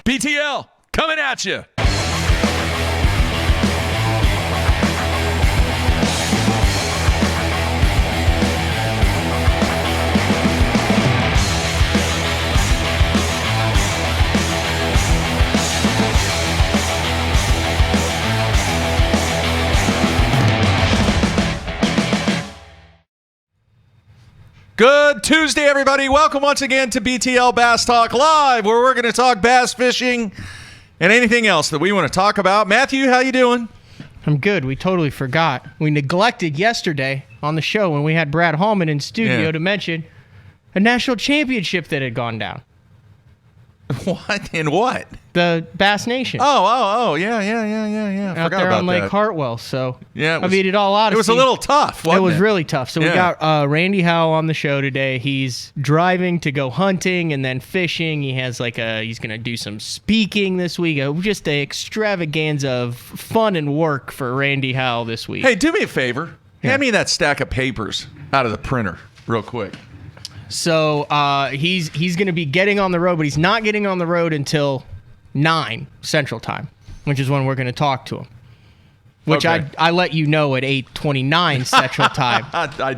BTL coming at you. Good Tuesday, everybody. Welcome once again to BTL Bass Talk Live, where we're going to talk bass fishing and anything else that we want to talk about. Matthew, how you doing? I'm good. We totally forgot. We neglected yesterday on the show when we had Brad Hallman in studio to mention a national championship that had gone down. What? In what? The Bass Nation. Yeah. Out there on Lake Hartwell. So yeah, I beat it all out. It was a little tough, wasn't it? It was really tough. So we got Randy Howell on the show today. He's driving to go hunting and then fishing. He has he's going to do some speaking this week. Just an extravaganza of fun and work for Randy Howell this week. Hey, do me a favor. Hand me that stack of papers out of the printer real quick. So he's going to be getting on the road, but he's not getting on the road until 9 Central Time, which is when we're going to talk to him. Which I let you know at 8:29 Central Time. I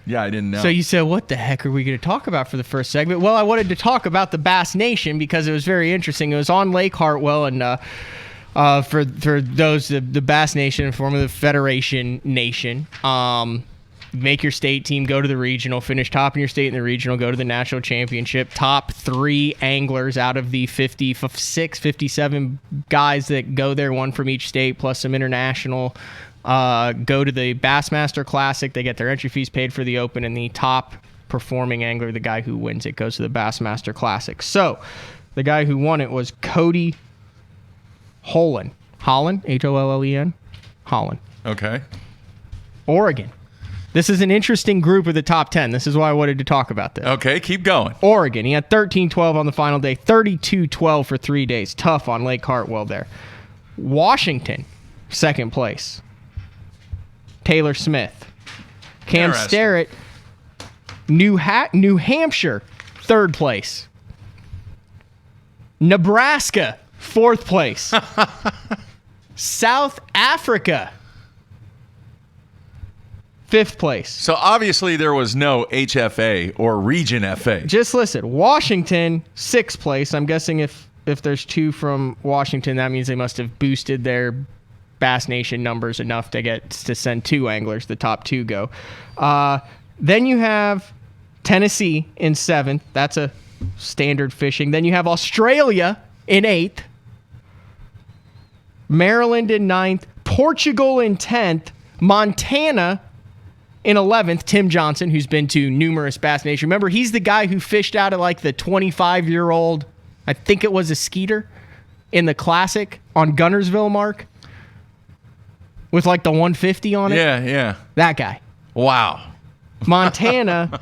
didn't know. So you said, what the heck are we going to talk about for the first segment? Well, I wanted to talk about the Bass Nation because it was very interesting. It was on Lake Hartwell, and for those, the Bass Nation, formerly the Federation Nation, make your state team, go to the regional, finish top in your state in the regional, go to the national championship. Top 3 anglers out of the 56, 57 guys that go there, one from each state, plus some international, go to the Bassmaster Classic. They get their entry fees paid for the Open, and the top performing angler, the guy who wins it, goes to the Bassmaster Classic. So the guy who won it was Cody Hollen. Hollen, Hollen. Hollen. Okay. Oregon. This is an interesting group of the top 10. This is why I wanted to talk about this. Okay, keep going. Oregon, he had 13-12 on the final day, 32-12 for 3 days. Tough on Lake Hartwell there. Washington, second place. Taylor Smith. Cam Starrett, New Hampshire, third place. Nebraska, fourth place. South Africa, fifth place. So obviously there was no HFA or Region FA. Just listen. Washington, sixth place. I'm guessing if there's 2 from Washington, that means they must have boosted their Bass Nation numbers enough to send 2 anglers. The top 2 go. Then you have Tennessee in 7th. That's a standard fishing. Then you have Australia in 8th. Maryland in 9th. Portugal in 10th. Montana in 11th, Tim Johnson, who's been to numerous Bass Nation. Remember, he's the guy who fished out of the 25-year-old, I think it was a Skeeter, in the Classic on Gunnersville, Mark, with the 150 on it. Yeah. That guy. Wow. Montana,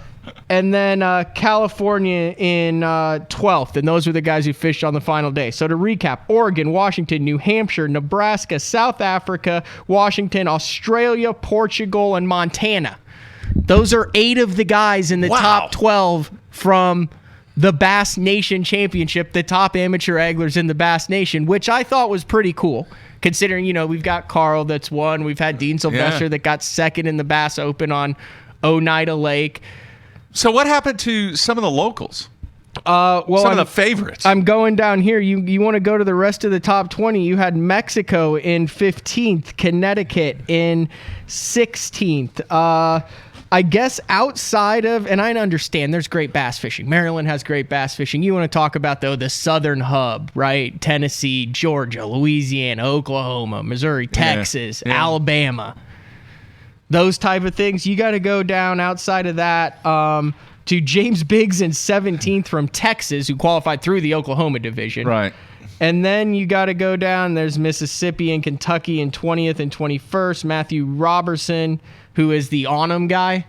and then California in 12th. And those are the guys who fished on the final day. So to recap, Oregon, Washington, New Hampshire, Nebraska, South Africa, Washington, Australia, Portugal, and Montana. Those are 8 of the guys in the top 12 from the Bass Nation Championship, the top amateur anglers in the Bass Nation, which I thought was pretty cool. Considering, we've got Carl that's won. We've had Dean Sylvester that got second in the Bass Open on Oneida Lake. So what happened to some of the locals? Some of the favorites. I'm going down here. You want to go to the rest of the top 20. You had Mexico in 15th, Connecticut in 16th. I guess outside of, and I understand there's great bass fishing. Maryland has great bass fishing. You want to talk about, though, the southern hub, right? Tennessee, Georgia, Louisiana, Oklahoma, Missouri, Texas, Alabama. Those type of things. You got to go down outside of that to James Biggs in 17th from Texas, who qualified through the Oklahoma division. Right. And then you got to go down. There's Mississippi and Kentucky in 20th and 21st. Matthew Robertson, who is the Onum guy.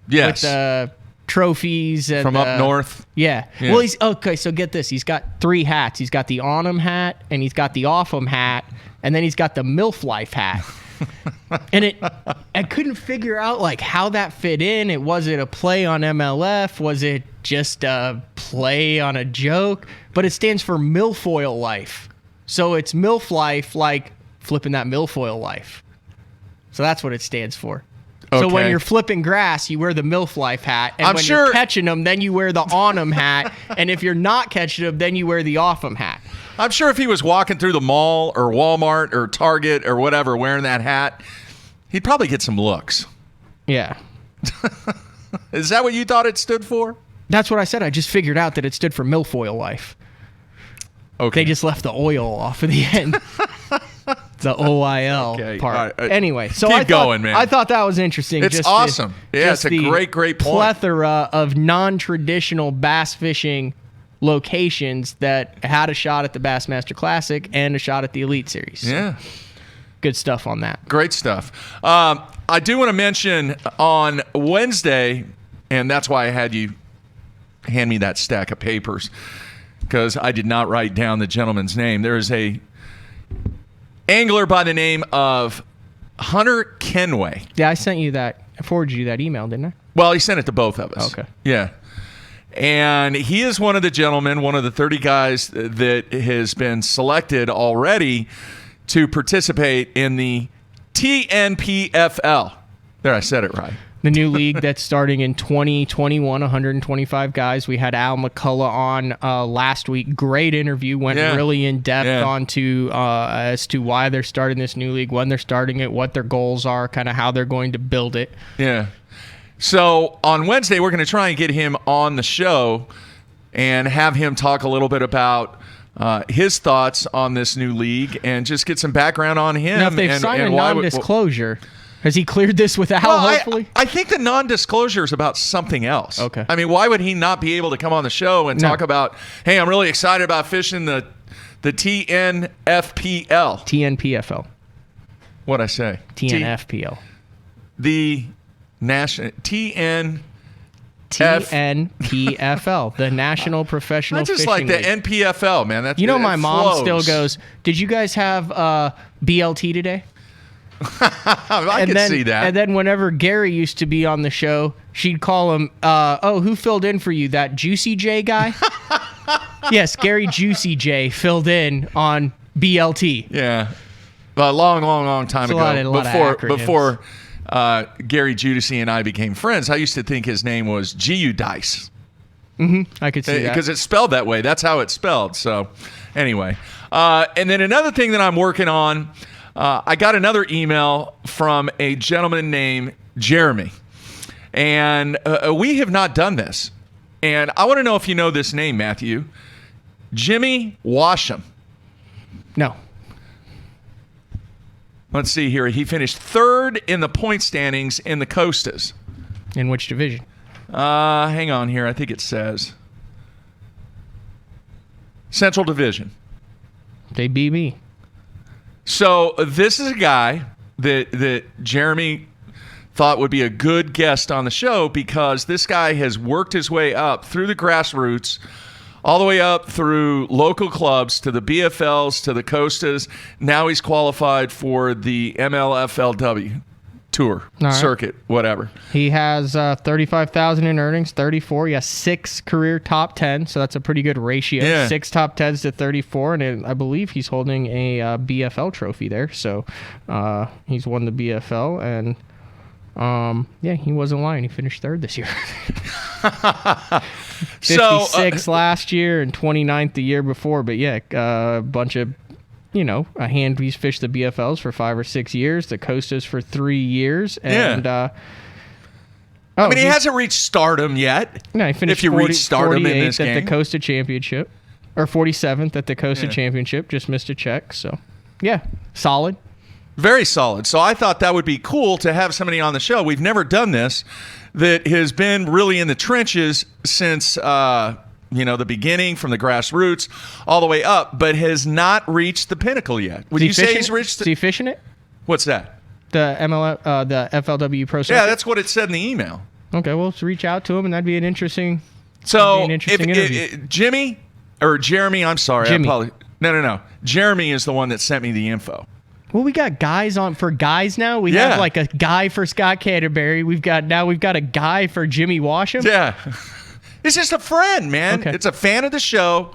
Yes. With the trophies. And, from up north. Yeah. Well, so get this. He's got 3 hats. He's got the Onum hat, and he's got the Offham hat, and then he's got the MILF Life hat. And I couldn't figure out how that fit in. Was it a play on MLF? Was it just a play on a joke, but it stands for milfoil life. So it's MILF life, like flipping that milfoil life. So that's what it stands for. Okay. So when you're flipping grass, you wear the MILF life hat. And when you're catching them, then you wear the on 'em hat. And if you're not catching them, then you wear the off 'em hat. I'm sure if he was walking through the mall or Walmart or Target or whatever wearing that hat, he'd probably get some looks. Yeah. Is that what you thought it stood for? That's what I said. I just figured out that it stood for milfoil life. Okay. They just left the oil off of the end. The OIL part. Right. Anyway, so Keep going, man. I thought that was interesting. It's awesome. It's a great point. Plethora of non-traditional bass fishing locations that had a shot at the Bassmaster Classic and a shot at the Elite Series. So Yeah. good stuff on that. Great stuff. I do want to mention on Wednesday, and that's why I had you hand me that stack of papers, because I did not write down the gentleman's name. There is a angler by the name of Hunter Kenway. Yeah, I sent you that. I forwarded you that email, didn't I? Well, he sent it to both of us. Okay. Yeah. And he is one of the gentlemen, one of the 30 guys that has been selected already to participate in the TNPFL. There, I said it right. The new league that's starting in 2021, 125 guys. We had Al McCullough on last week. Great interview. Went really in depth onto as to why they're starting this new league, when they're starting it, what their goals are, kind of how they're going to build it. Yeah. So on Wednesday, we're going to try and get him on the show and have him talk a little bit about his thoughts on this new league and just get some background on him. Now, if they've signed a non-disclosure, has he cleared this with Al, hopefully? I think the non-disclosure is about something else. Okay. I mean, why would he not be able to come on the show and talk about, hey, I'm really excited about fishing the TNFPL. TNPFL. What'd I say? TNFPL. The national TNPFL, the National Professional Fishing Fishing League. I just like the NPFL, man. That's, my mom flows. still goes, did you guys have BLT today? I can see that. And then whenever Gary used to be on the show, she'd call him, who filled in for you? That Juicy J guy? Yes, Gary Juicy J filled in on BLT. Yeah. A long time ago. Before Gary Judici and I became friends, I used to think his name was G.U. Dice. Mm-hmm. I could see that. Because it's spelled that way. That's how it's spelled. So, anyway. And then another thing that I'm working on, I got another email from a gentleman named Jeremy. And we have not done this. And I want to know if you know this name, Matthew. Jimmy Washam. No. Let's see here. He finished third in the point standings in the Costas. In which division? Hang on here. I think it says Central Division. They beat me. So this is a guy that Jeremy thought would be a good guest on the show because this guy has worked his way up through the grassroots, all the way up through local clubs to the BFLs to the Costas. Now he's qualified for the MLFLW tour, circuit, whatever. He has 35,000 in earnings, 34. He has 6 career top 10, so that's a pretty good ratio. Yeah. 6 top 10s to 34, and I believe he's holding a BFL trophy there. So he's won the BFL, and he wasn't lying. He finished third this year. 56 last year and 29th the year before. But a bunch of, he's fished the BFLs for 5 or 6 years, the Costas for 3 years. And, he hasn't reached stardom yet. No, he finished if you reach stardom in this game. At the Costa Championship, or 47th at the Costa Championship. Just missed a check. So, solid. Very solid. So I thought that would be cool to have somebody on the show. We've never done this that has been really in the trenches since, the beginning, from the grassroots all the way up, but has not reached the pinnacle yet. Would you say he's reached? Is he fishing it? What's that? The MLF, the FLW Pro Circuit? Yeah, that's what it said in the email. Okay, well, let's reach out to him, and that'd be an interesting. Interview. Jeremy, I'm sorry. Jimmy. No. Jeremy is the one that sent me the info. Well, we got guys on for guys now. We have a guy for Scott Canterbury. We've got a guy for Jimmy Washam. Yeah. It's just a friend, man. Okay. It's a fan of the show,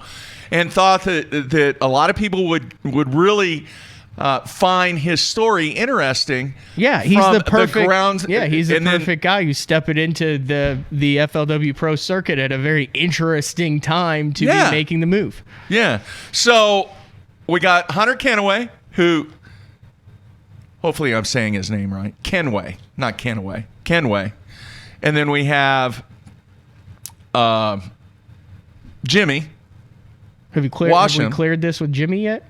and thought that a lot of people would really find his story interesting. Yeah, he's from the perfect. grounds. Yeah, he's the and then- perfect guy who's stepping into the FLW Pro circuit at a very interesting time to Yeah. be making the move. Yeah. So we got Hunter Kenway, who hopefully I'm saying his name right. Kenway, not Kenway. Kenway. And then we have Jimmy. Have we cleared this with Jimmy yet?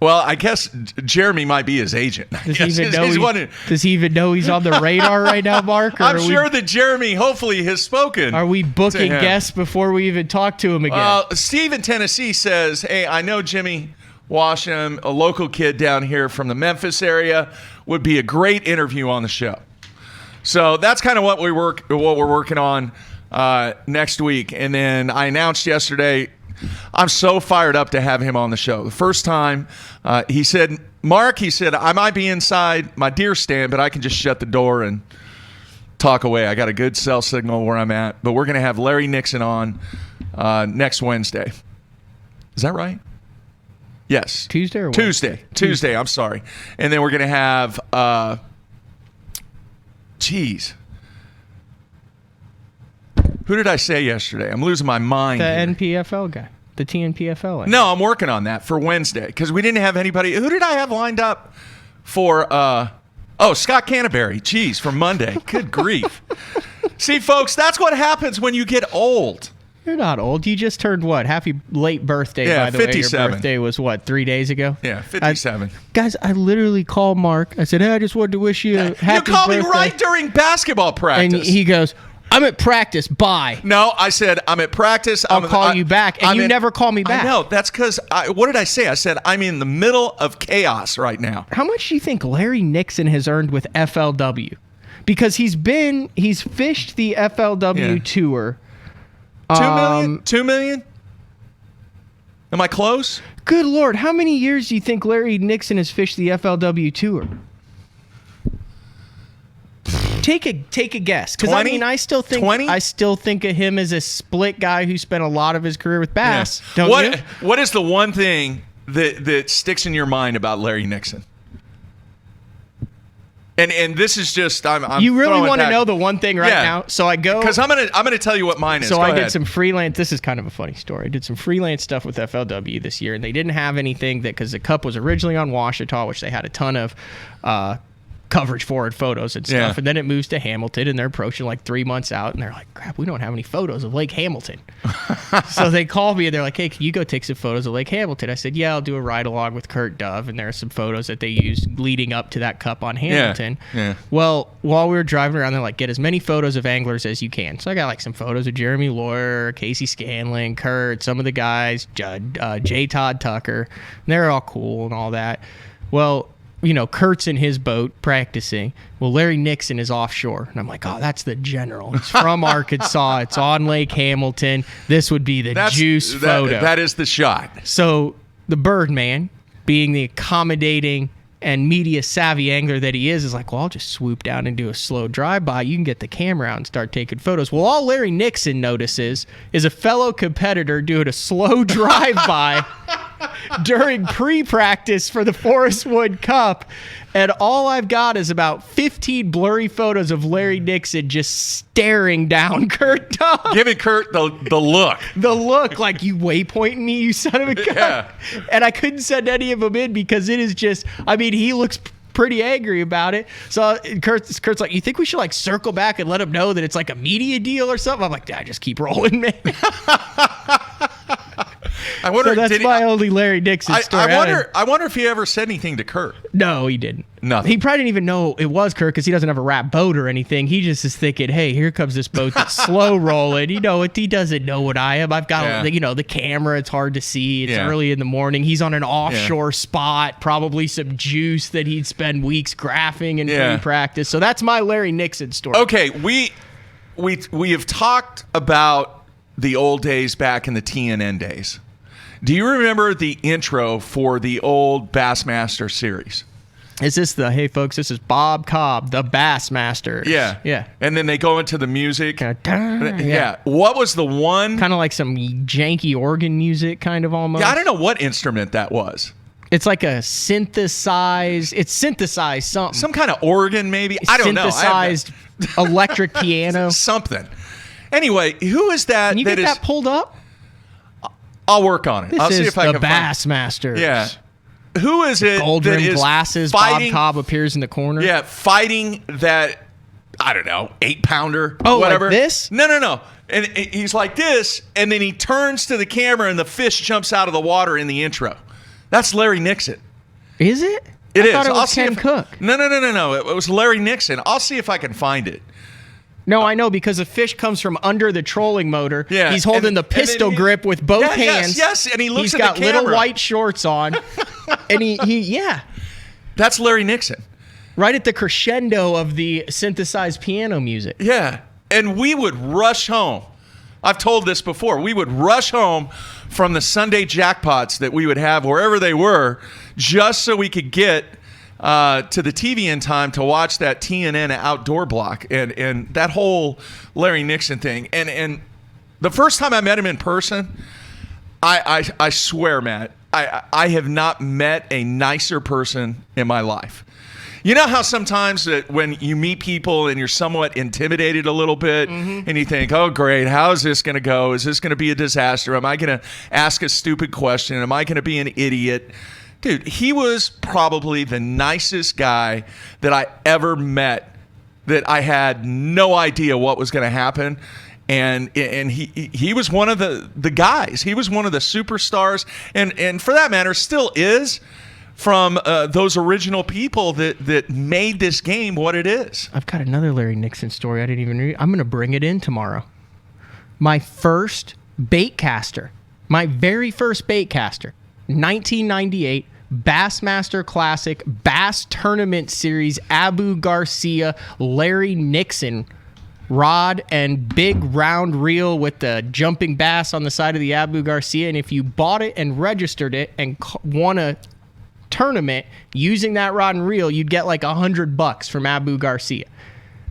Well, I guess Jeremy might be his agent. Does he even know he's on the radar right now, Mark? Or I'm sure that Jeremy hopefully has spoken. Are we booking to him. guests before we even talk to him again? Steve in Tennessee says, hey, I know Jimmy Washam, a local kid down here from the Memphis area, would be a great interview on the show. So that's kind of what we're working on next week. And then I announced yesterday, I'm so fired up to have him on the show. The first time, he said, Mark, I might be inside my deer stand, but I can just shut the door and talk away. I got a good cell signal where I'm at. But we're going to have Larry Nixon on next Wednesday. Is that right? Yes. Tuesday or Wednesday? Tuesday, I'm sorry. And then we're going to have, who did I say yesterday? I'm losing my mind. The here. NPFL guy. The TNPFL. No, I'm working on that for Wednesday because we didn't have anybody. Who did I have lined up for? Scott Canterbury. Jeez, for Monday. Good grief. See, folks, that's what happens when you get old. You're not old. You just turned what? Happy late birthday, Yeah, by the way. 57. Your birthday was what, 3 days ago? Yeah, 57. Guys, I literally called Mark. I said, hey, I just wanted to wish you a happy You called birthday. me right during basketball practice. And he goes, I'm at practice. Bye. No, I said, I'm at practice. I'll call you back. And you never call me back. I know. That's because, what did I say? I said, I'm in the middle of chaos right now. How much do you think Larry Nixon has earned with FLW? Because he's fished the FLW tour. 2 million? 2 million? Am I close? Good Lord. How many years do you think Larry Nixon has fished the FLW tour? Take a guess, because I still think 20? I still think of him as a split guy who spent a lot of his career with bass. Yeah. Don't you? What is the one thing that sticks in your mind about Larry Nixon? And this is just I'm you really want to know the one thing right now? So I go because I'm gonna tell you what mine is. So Go I ahead. did some freelance. This is kind of a funny story. I did some freelance stuff with FLW this year, and they didn't have anything because the Cup was originally on Washita, which they had a ton of coverage for and photos and stuff. And then it moves to Hamilton, and they're approaching like 3 months out, and they're like, crap, we don't have any photos of Lake Hamilton. So they called me, and they're like, hey, can you go take some photos of Lake Hamilton? I said, yeah, I'll do a ride along with Kurt Dove, and there are some photos that they used leading up to that Cup on Hamilton. Yeah. Well, while we were driving around, they're like, get as many photos of anglers as you can. So I got like some photos of Jeremy Lawyer, Casey Scanlon, Kurt, some of the guys, J. Todd Tucker, and they're all cool and all that. Well, Kurt's in his boat practicing. Well, Larry Nixon is offshore. And I'm like, oh, that's the general. It's from Arkansas. It's on Lake Hamilton. This would be the juice photo. That is the shot. So the Birdman, being the accommodating and media savvy angler that he is like, well, I'll just swoop down and do a slow drive-by. You can get the camera out and start taking photos. Well, all Larry Nixon notices is a fellow competitor doing a slow drive-by during pre-practice for the Forest Wood Cup, and all I've got is about 15 blurry photos of Larry Nixon just staring down Kurt Dove. Giving Kurt the look. The look, like, you waypointing me, you son of a gun. Yeah. And I couldn't send any of them in because it is just, he looks pretty angry about it. So Kurt's like, you think we should like circle back and let him know that it's like a media deal or something? I'm like, just keep rolling, man. I wonder. So that's my only Larry Nixon story. I wonder if he ever said anything to Kurt. No, he didn't. Nothing. He probably didn't even know it was Kurt because he doesn't have a wrap boat or anything. He just is thinking, hey, here comes this boat that's slow rolling. He doesn't know what I am. I've got the camera. It's hard to see. It's early in the morning. He's on an offshore spot. Probably some juice that he'd spend weeks graphing and pre-practice. So that's my Larry Nixon story. Okay, we have talked about the old days back in the TNN days. Do you remember the intro for the old Bassmaster series? Is this the, hey folks, this is Bob Cobb, the Bassmasters. Yeah. Yeah. And then they go into the music. Yeah. What was the one? Kind of like some janky organ music, kind of almost. Yeah, I don't know what instrument that was. It's like a synthesized something. Some kind of organ, maybe. I don't know. Synthesized electric piano. Something. Anyway, who is that? Can you get that pulled up? I'll work on it. This I'll see is if I the can Bassmasters. Yeah. Who is it Gold that rimmed is glasses. fighting, Bob Cobb appears in the corner. Yeah, fighting that, I don't know, 8-pounder. Oh, whatever. like this? No. And he's like this, and then he turns to the camera, and the fish jumps out of the water in the intro. That's Larry Nixon. Is it? It I is. thought it was I'll see Ken Cook. No. It was Larry Nixon. I'll see if I can find it. No, I know, because the fish comes from under the trolling motor. Yeah, He's holding and the pistol he- grip with both hands. Yes, and he looks He's at got the camera. little white shorts on. And yeah. That's Larry Nixon. Right at the crescendo of the synthesized piano music. Yeah. And we would rush home. I've told this before. We would rush home from the Sunday jackpots that we would have wherever they were, just so we could get to the TV in time to watch that TNN outdoor block and that whole Larry Nixon thing. And the first time I met him in person, I swear, Matt, I have not met a nicer person in my life. You know how sometimes that when you meet people and you're somewhat intimidated a little bit, and you think, oh, great, how is this going to go? Is this going to be a disaster? Am I going to ask a stupid question? Am I going to be an idiot? Dude, he was probably the nicest guy that I ever met, that I had no idea what was going to happen. And he was one of the guys. He was one of the superstars, and for that matter, still is, from those original people that made this game what it is. I've got another Larry Nixon story I didn't even read. I'm going to bring it in tomorrow. My first bait caster, my very first bait caster, 1998 Bassmaster Classic Bass Tournament Series, Abu Garcia, Larry Nixon rod and big round reel with the jumping bass on the side of the Abu Garcia. And if you bought it and registered it and won a tournament using that rod and reel, you'd get like $100 from Abu Garcia.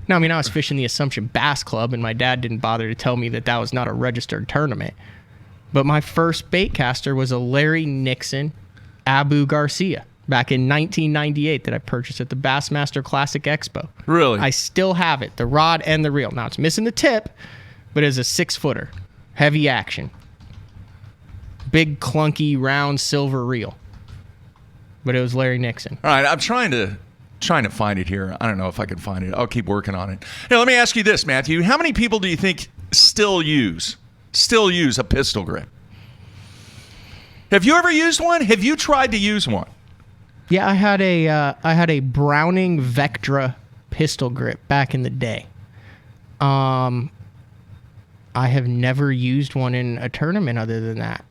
Now, I mean, I was fishing the Assumption Bass Club, and my dad didn't bother to tell me that that was not a registered tournament. But my first bait caster was a Larry Nixon Abu Garcia back in 1998 that I purchased at the Bassmaster Classic Expo. Really? I still have it, the rod and the reel. Now, it's missing the tip, but it's a 6-footer. Heavy action. Big, clunky, round silver reel. But it was Larry Nixon. All right, I'm trying to find it here. I don't know if I can find it. I'll keep working on it. Now, let me ask you this, Matthew. How many people do you think still use a pistol grip? Have you ever used one? Have you tried to use one? Yeah, I had a Browning Vectra pistol grip back in the day. I have never used one in a tournament other than that.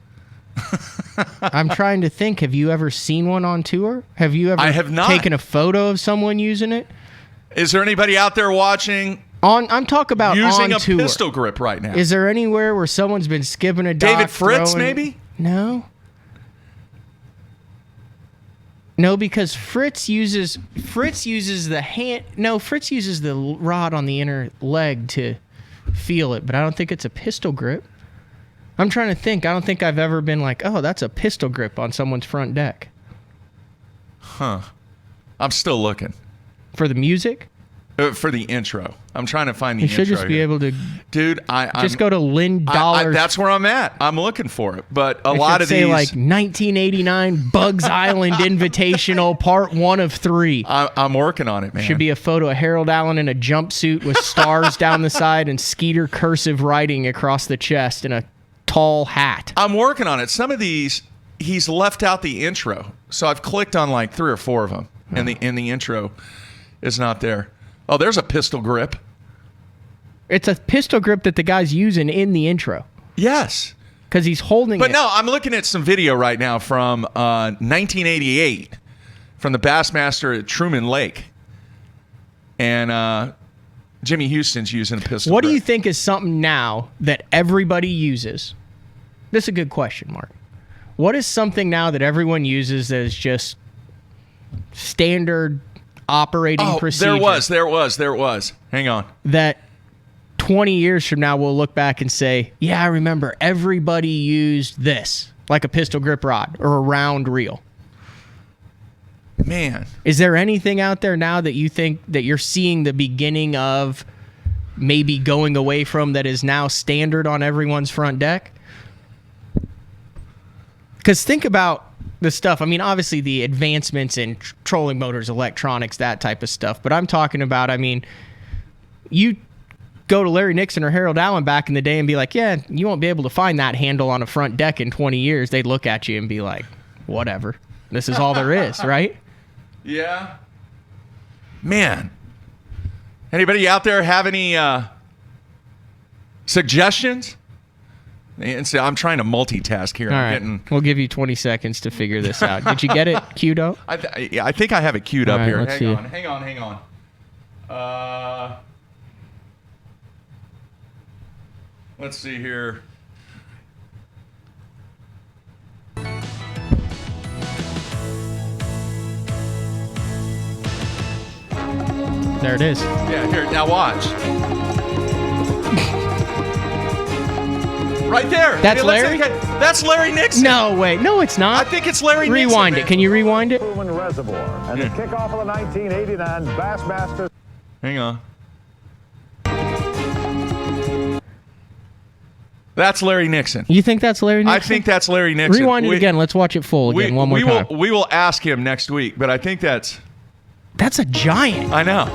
I'm trying to think. Have you ever seen one on tour? Have you ever I have not. taken a photo of someone using it? Is there anybody out there watching I'm talking about using on a tour. pistol grip right now? Is there anywhere where someone's been skipping a dock? David Fritz, throwing- maybe? No. No, because Fritz uses the hand. No, Fritz uses the rod on the inner leg to feel it, but I don't think it's a pistol grip. I'm trying to think. I don't think I've ever been like, oh, that's a pistol grip on someone's front deck. Huh. I'm still looking. For the music? For the intro. I'm trying to find the You intro should just be here. able to Dude, just go to Lynn Dollar. that's where I'm at. I'm looking for it. But a It lot should of say these... like 1989 Bugs Island Invitational Part 1 of 3. I'm working on it, man. Should be a photo of Harold Allen in a jumpsuit with stars down the side and Skeeter cursive writing across the chest and a tall hat. I'm working on it. Some of these, he's left out the intro. So I've clicked on like 3 or 4 of them, and the intro is not there. Oh, there's a pistol grip. It's a pistol grip that the guy's using in the intro Yes. because he's holding But it. no, I'm looking at some video right now from 1988 from the Bassmaster at Truman Lake. And Jimmy Houston's using a pistol What grip. do you think is something now that everybody uses? This is a good question, Mark. What is something now that everyone uses that is just standard operating procedure. There was. Hang on. That 20 years from now, we'll look back and say, yeah, I remember everybody used this, like a pistol grip rod or a round reel. Man. Is there anything out there now that you think that you're seeing the beginning of maybe going away from that is now standard on everyone's front deck? Because think about the stuff. I mean, obviously the advancements in trolling motors, electronics, that type of stuff. But I'm talking about, I mean, you go to Larry Nixon or Harold Allen back in the day and be like, yeah, you won't be able to find that handle on a front deck in 20 years. They'd look at you and be like, whatever. This is all there is, right? Yeah. Man. Anybody out there have any suggestions? And so I'm trying to multitask here. All right. We'll give you 20 seconds to figure this out. Did you get it queued up? I think I have it queued up right, here. let's see. Hang on. Let's see here. There it is. Yeah, here. Now watch. Right there. That's Larry? That's Larry Nixon. No, wait. No, it's not. I think it's Larry Nixon. Rewind it. Can you rewind it? Truman Reservoir and the kickoff of the 1989 Bassmasters. Hang on. That's Larry Nixon. You think that's Larry Nixon? I think that's Larry Nixon. Rewind it again. Let's watch it full again one more time. We will ask him next week, but I think that's a giant. I know.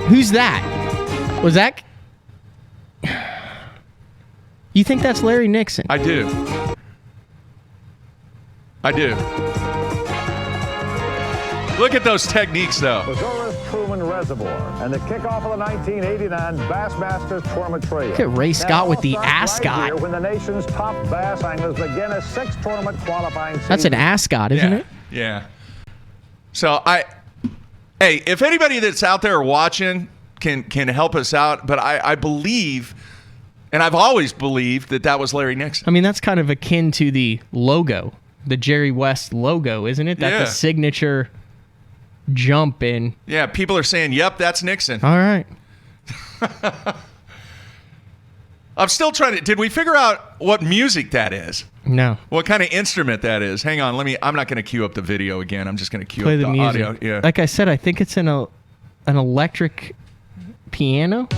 Who's that? Was that? You think that's Larry Nixon? I do. Look at those techniques, though. Missouri's Truman Reservoir and the kickoff of the 1989 Bassmasters Tournament Trail. Look at Ray Scott with the ascot. Right when the nation's top bass anglers begin a 6 tournament qualifying season. That's an ascot, isn't it? Yeah. So hey, if anybody that's out there watching can help us out, but I believe, and I've always believed that was Larry Nixon. I mean, that's kind of akin to the logo, the Jerry West logo, isn't it? That's the signature jump in. Yeah, people are saying, yep, that's Nixon. All right. I'm still trying to, did we figure out what music that is? No. What kind of instrument that is? Hang on, I'm not going to cue up the video again. I'm just going to cue Play up the music. audio. Yeah. Like I said, I think it's an electric piano.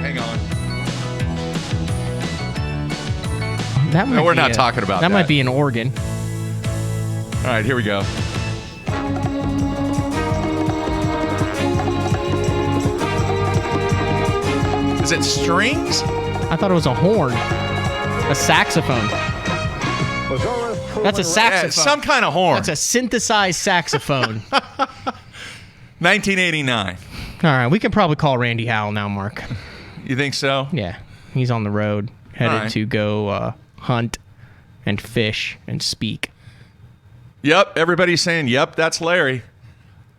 Hang on. That might No, we're not talking about that. That might be an organ. All right, here we go. Is it strings? I thought it was a horn. A saxophone. That's a saxophone. Yeah, some kind of horn. That's a synthesized saxophone. 1989. All right, we can probably call Randy Howell now, Mark. You think so? Yeah, he's on the road, headed to go hunt and fish and speak. Yep, everybody's saying, yep, that's Larry.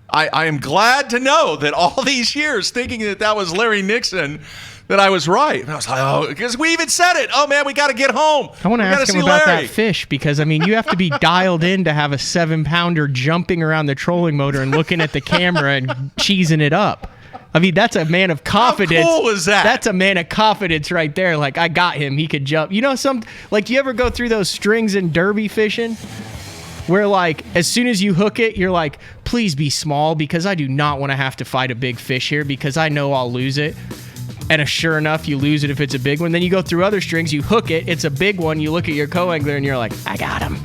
I am glad to know that all these years thinking that was Larry Nixon, that I was right. And I was like, oh, because we even said it. Oh, man, we got to get home. I want to ask him about that fish because, I mean, you have to be dialed in to have a 7-pounder jumping around the trolling motor and looking at the camera and cheesing it up. I mean, that's a man of confidence. How cool is that? That's a man of confidence right there. Like, I got him. He could jump. You know, like, you ever go through those strings in derby fishing? Where, like, as soon as you hook it, you're like, please be small because I do not want to have to fight a big fish here because I know I'll lose it. And sure enough, you lose it if it's a big one. Then you go through other strings, you hook it, it's a big one. You look at your co-angler and you're like, I got him.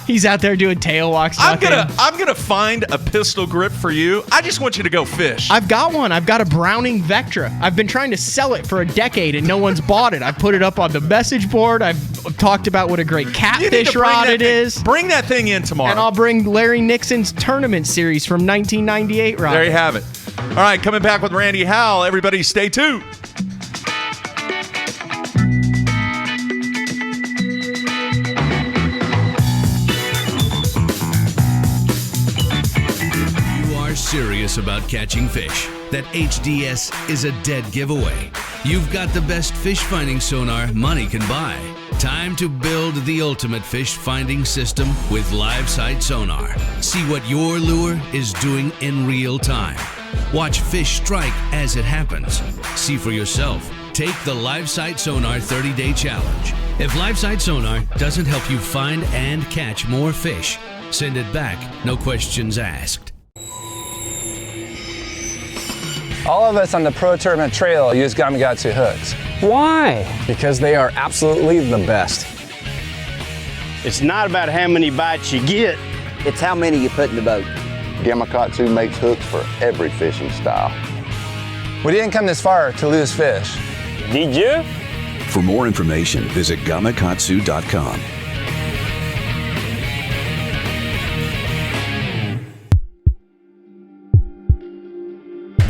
He's out there doing tail walks. I'm gonna find a pistol grip for you. I just want you to go fish. I've got one. I've got a Browning Vectra. I've been trying to sell it for a decade and no one's bought it. I've put it up on the message board. I've talked about what a great catfish rod it is. Bring that thing in tomorrow. And I'll bring Larry Nixon's tournament series from 1998 rod. There you have it. All right, coming back with Randy Howell. Everybody stay tuned. You are serious about catching fish. That HDS is a dead giveaway. You've got the best fish finding sonar money can buy. Time to build the ultimate fish finding system with live sight sonar. See what your lure is doing in real time. Watch fish strike as it happens. See for yourself. Take the Live Sight Sonar 30-day challenge. If Live Sight Sonar doesn't help you find and catch more fish, send it back, no questions asked. All of us on the Pro Tournament Trail use Gamakatsu hooks. Why? Because they are absolutely the best. It's not about how many bites you get. It's how many you put in the boat. Gamakatsu makes hooks for every fishing style. We didn't come this far to lose fish. Did you? For more information, visit gamakatsu.com.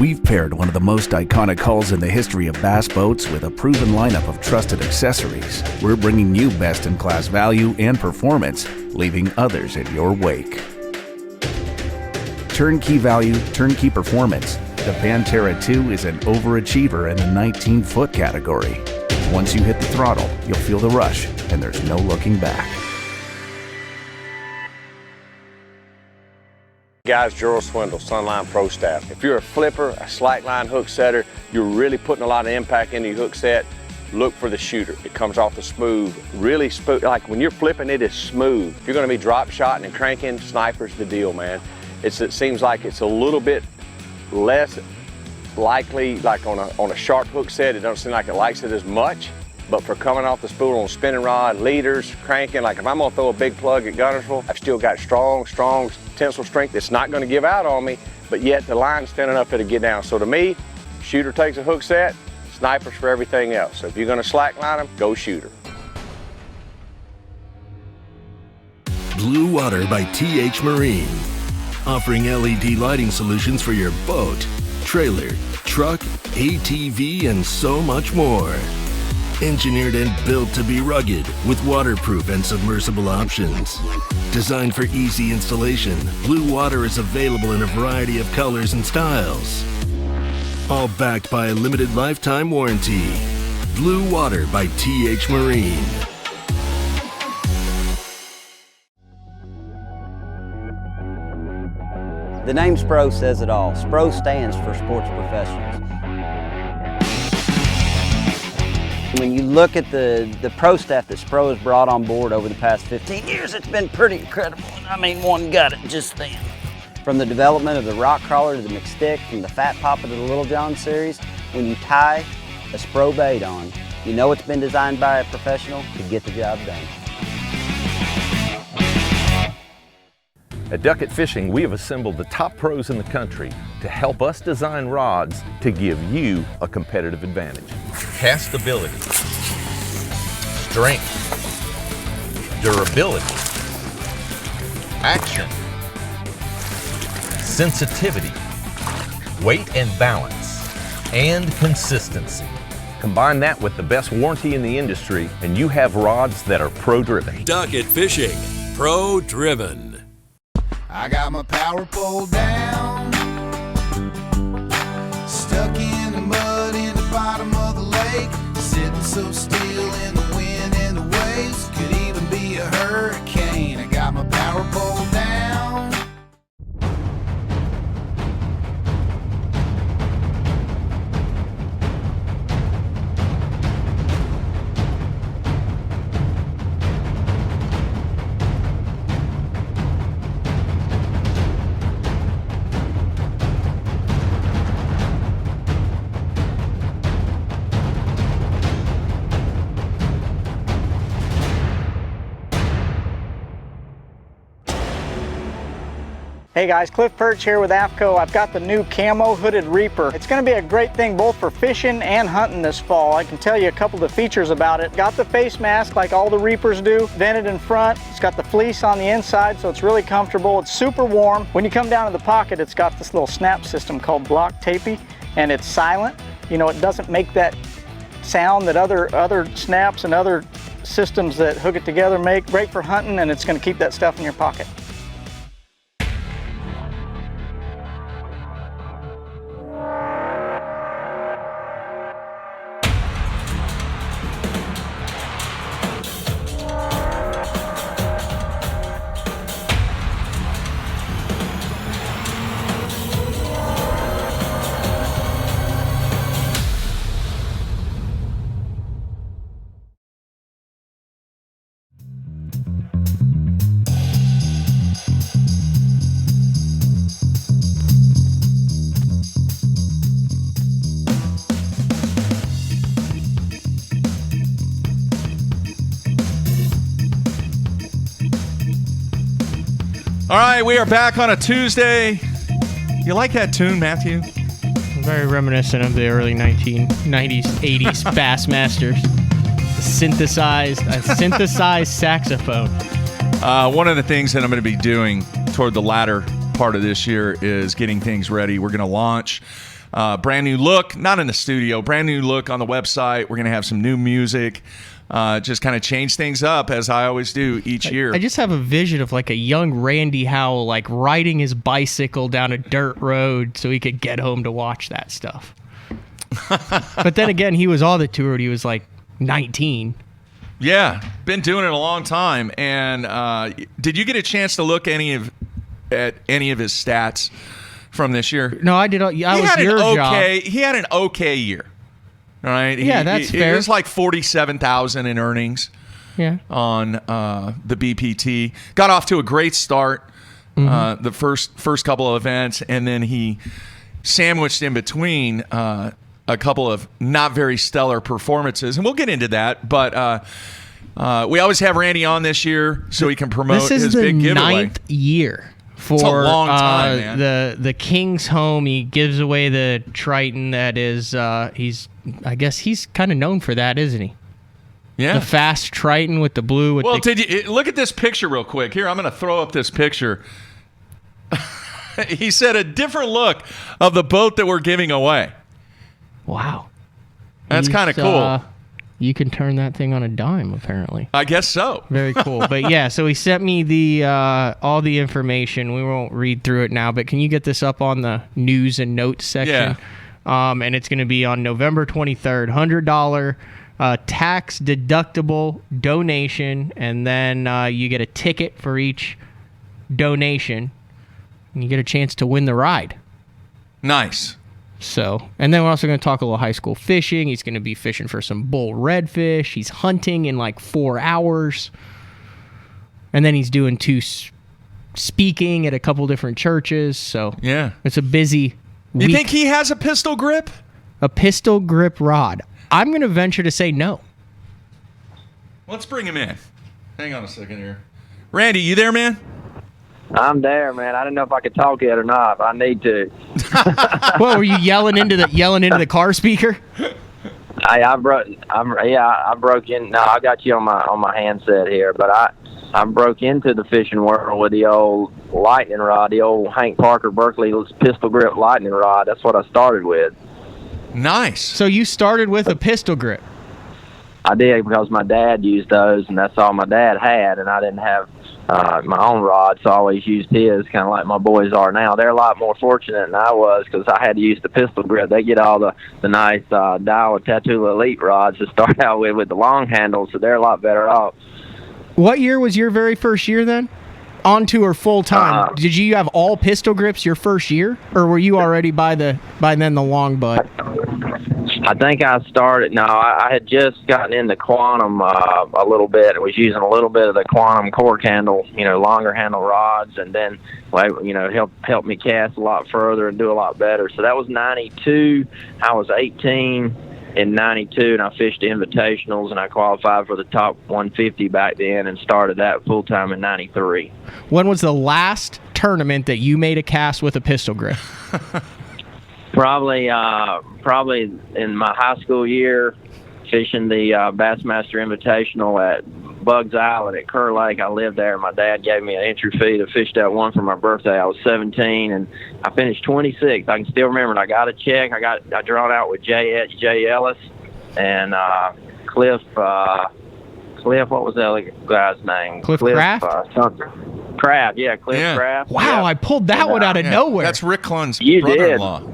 We've paired one of the most iconic hulls in the history of bass boats with a proven lineup of trusted accessories. We're bringing you best-in-class value and performance, leaving others in your wake. Turnkey value, turnkey performance. The Pantera 2 is an overachiever in the 19-foot category. Once you hit the throttle, you'll feel the rush, and there's no looking back. Guys, Gerald Swindle, Sunline Pro Staff. If you're a flipper, a slack line hook setter, you're really putting a lot of impact into your hook set, look for the shooter. It comes off the smooth, really smooth. Like when you're flipping, it is smooth. If you're gonna be drop shotting and cranking, Sniper's the deal, man. It seems like it's a little bit less likely, like on a sharp hook set, it don't seem like it likes it as much. But for coming off the spool on spinning rod, leaders, cranking, like if I'm gonna throw a big plug at Gunnersville, I've still got strong tensile strength. It's not gonna give out on me, but yet the line's thin enough it'll get down. So to me, shooter takes a hook set, Snipers for everything else. So if you're gonna slack line them, go shooter. Blue Water by TH Marine. Offering LED lighting solutions for your boat, trailer, truck, ATV, and so much more. Engineered and built to be rugged with waterproof and submersible options. Designed for easy installation, Blue Water is available in a variety of colors and styles. All backed by a limited lifetime warranty. Blue Water by TH Marine. The name SPRO says it all. SPRO stands for Sports Professionals. When you look at the pro staff that SPRO has brought on board over the past 15 years, it's been pretty incredible. I mean, one got it just then. From the development of the rock crawler to the McStick, from the Fat Papa to the Little John series, when you tie a SPRO bait on, you know it's been designed by a professional to get the job done. At Duckett Fishing, we have assembled the top pros in the country to help us design rods to give you a competitive advantage. Castability, strength, durability, action, sensitivity, weight and balance, and consistency. Combine that with the best warranty in the industry, and you have rods that are pro-driven. Duckett Fishing, pro-driven. I got my power pole down, stuck in the mud in the bottom of the lake, sitting so still in the wind and the waves, could even be a hurricane. I got my power pole down. Hey guys, Cliff Perch here with AFCO. I've got the new camo hooded reaper. It's going to be a great thing both for fishing and hunting this fall. I can tell you a couple of the features about it. Got the face mask like all the reapers do, vented in front. It's got the fleece on the inside, so it's really comfortable. It's super warm. When you come down to the pocket, it's got this little snap system called Block Tapey, and it's silent. You know, it doesn't make that sound that other snaps and other systems that hook it together make. Great for hunting, and it's going to keep that stuff in your pocket. All right, we are back on a Tuesday. You like that tune, Matthew? Very reminiscent of the early 1990s, 80s Bassmasters. A synthesized saxophone. One of the things that I'm going to be doing toward the latter part of this year is getting things ready. We're going to launch brand new look, not in the studio, brand new look on the website. We're going to have some new music. Just kind of change things up as I always do each year. I just have a vision of like a young Randy Howell like riding his bicycle down a dirt road so he could get home to watch that stuff. But then again, he was all the tour. He was like 19. Yeah, been doing it a long time. And did you get a chance to look at any of his stats from this year? No, I did. I was your job. He had an okay year. All right. Yeah, that's fair. It was like $47,000 in earnings. Yeah. On the BPT, got off to a great start. The first couple of events, and then he sandwiched in between a couple of not very stellar performances, and we'll get into that. But we always have Randy on this year so he can promote his big giveaway. This is the 9th year. For it's a long time, man. the King's home, he gives away the Triton. That is, I guess he's kind of known for that, isn't he? Yeah, the fast Triton with the blue. With did you look at this picture real quick? Here, I'm going to throw up this picture. He said a different look of the boat that we're giving away. Wow, that's kind of cool. You can turn that thing on a dime, apparently. I guess so. Very cool. But yeah, so he sent me the all the information. We won't read through it now, but can you get this up on the news and notes section? Yeah. And it's going to be on November 23rd. $100 tax deductible donation, and then you get a ticket for each donation, and you get a chance to win the ride. Nice. So, and then we're also going to talk a little high school fishing. He's going to be fishing for some bull redfish. He's hunting in like 4 hours. And then he's doing 2 speaking at a couple different churches. So, yeah, it's a busy week. You think he has a pistol grip? A pistol grip rod. I'm going to venture to say no. Let's bring him in. Hang on a second here. Randy, you there, man? I'm there, man. I didn't know if I could talk yet or not, but I need to. What, were you yelling into the car speaker? I broke in. No, I got you on my handset here, but I broke into the fishing world with the old lightning rod, the old Hank Parker Berkeley pistol grip lightning rod. That's what I started with. Nice. So you started with a pistol grip? I did, because my dad used those, and that's all my dad had, and I didn't have my own rod, so I always used his, kind of like my boys are now. They're a lot more fortunate than I was, because I had to use the pistol grip. They get all the nice Daiwa Tatula Elite rods to start out with the long handles, so they're a lot better off. What year was your very first year then? On tour full time. Did you have all pistol grips your first year, or were you already by then the long butt? I think I started. No, I had just gotten into quantum a little bit. I was using a little bit of the quantum cork handle, longer handle rods, and then, helped me cast a lot further and do a lot better. So that was 92. I was 18 in 92, and I fished invitationals, and I qualified for the top 150 back then, and started that full time in 93. When was the last tournament that you made a cast with a pistol grip? Probably in my high school year, fishing the Bassmaster Invitational at Bugs Island at Kerr Lake. I lived there. My dad gave me an entry fee to fish that one for my birthday. I was 17, and I finished 26th. I can still remember, and I got a check. I drawn out with Jay Ellis and Cliff. Cliff, what was the other guy's name? Cliff Craft? Craft, yeah, Cliff Craft. Wow, yeah. I pulled that one out of nowhere. That's Rick Clunn's You brother-in-law.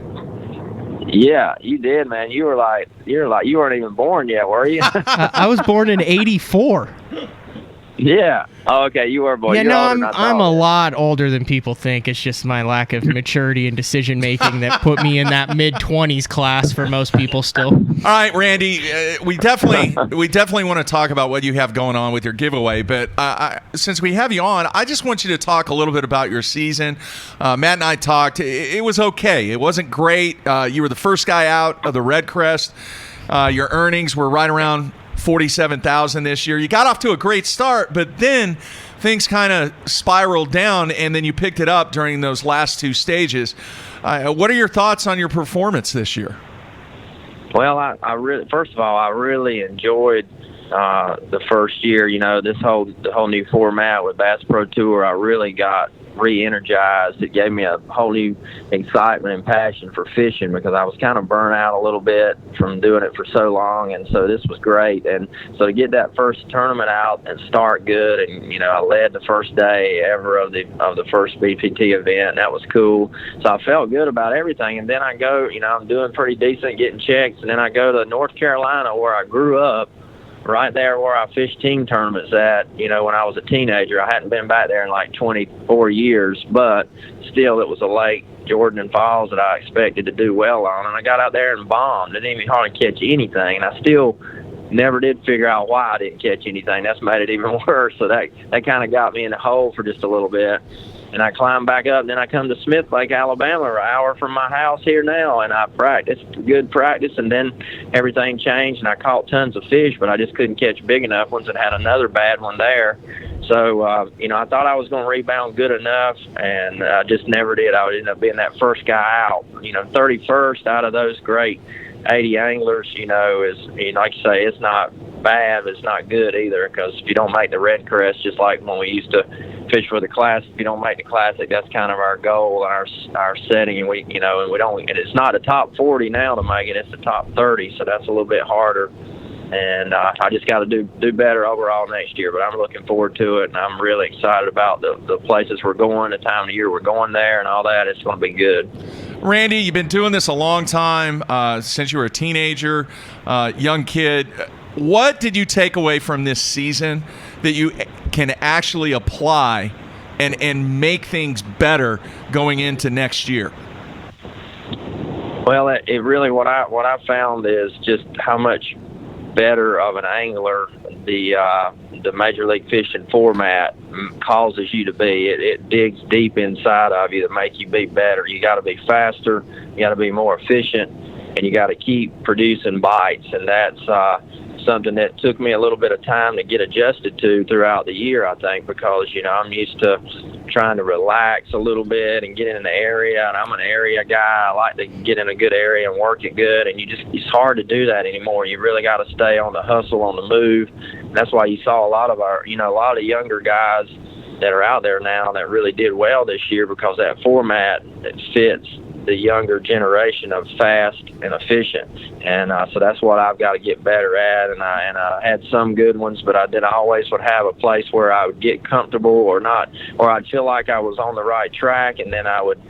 Yeah, you did, man. You weren't even born yet, were you? I was born in 84. Yeah. Oh, okay, you were born. Yeah, You're no, older than I I'm thought. a lot older than people think. It's just my lack of maturity and decision making that put me in that mid-20s class for most people still. All right, Randy, we definitely want to talk about what you have going on with your giveaway, but since we have you on, I just want you to talk a little bit about your season. Matt and I talked. It was okay. It wasn't great. You were the first guy out of the Red Crest. Your earnings were right around $47,000 this year. You got off to a great start, but then things kind of spiraled down, and then you picked it up during those last two stages. What are your thoughts on your performance this year? Well, I really, first of all, I really enjoyed the first year. The whole new format with Bass Pro Tour. I really got re-energized. It gave me a whole new excitement and passion for fishing, because I was kind of burnt out a little bit from doing it for so long, and so this was great. And so to get that first tournament out and start good, and I led the first day ever of the first BPT event. That was cool. So I felt good about everything. And then I go, I'm doing pretty decent, getting checks, and then I go to North Carolina, where I grew up, right there where I fished team tournaments at, when I was a teenager. I hadn't been back there in like 24 years, but still it was a lake, Jordan and Falls, that I expected to do well on. And I got out there and bombed. Didn't even hardly catch anything. And I still never did figure out why I didn't catch anything. That's made it even worse. So that kind of got me in the hole for just a little bit. And I climbed back up, and then I come to Smith Lake, Alabama, an hour from my house here now, and I practiced, good practice, and then everything changed, and I caught tons of fish, but I just couldn't catch big enough ones, and had another bad one there. So, I thought I was going to rebound good enough, and I just never did. I would end up being that first guy out. 31st out of those great 80 anglers, is, like you say, it's not bad, but it's not good either, because if you don't make the Red Crest, just like when we used to fish for the class, if you don't make the classic, that's kind of our goal, our setting, and we don't, and it's not a top 40 now to make it, it's the top 30, so that's a little bit harder. And I just got to do better overall next year, but I'm looking forward to it, and I'm really excited about the places we're going, the time of year we're going there, and all that. It's going to be good. Randy, you've been doing this a long time, since you were a teenager, young kid. What did you take away from this season that you can actually apply and make things better going into next year? Well, it really, what I found is just how much better of an angler the Major League Fishing format causes you to be. It digs deep inside of you to make you be better. You got to be faster, you got to be more efficient, and you got to keep producing bites. And that's something that took me a little bit of time to get adjusted to throughout the year, I think, because, I'm used to trying to relax a little bit and get in the area, and I'm an area guy. I like to get in a good area and work it good, and it's hard to do that anymore. You really got to stay on the hustle, on the move. And that's why you saw a lot of a lot of younger guys that are out there now that really did well this year, because that format, it fits the younger generation of fast and efficient, and so that's what I've got to get better at. And I had some good ones, but I always would have a place where I would get comfortable or I'd feel like I was on the right track, and then I would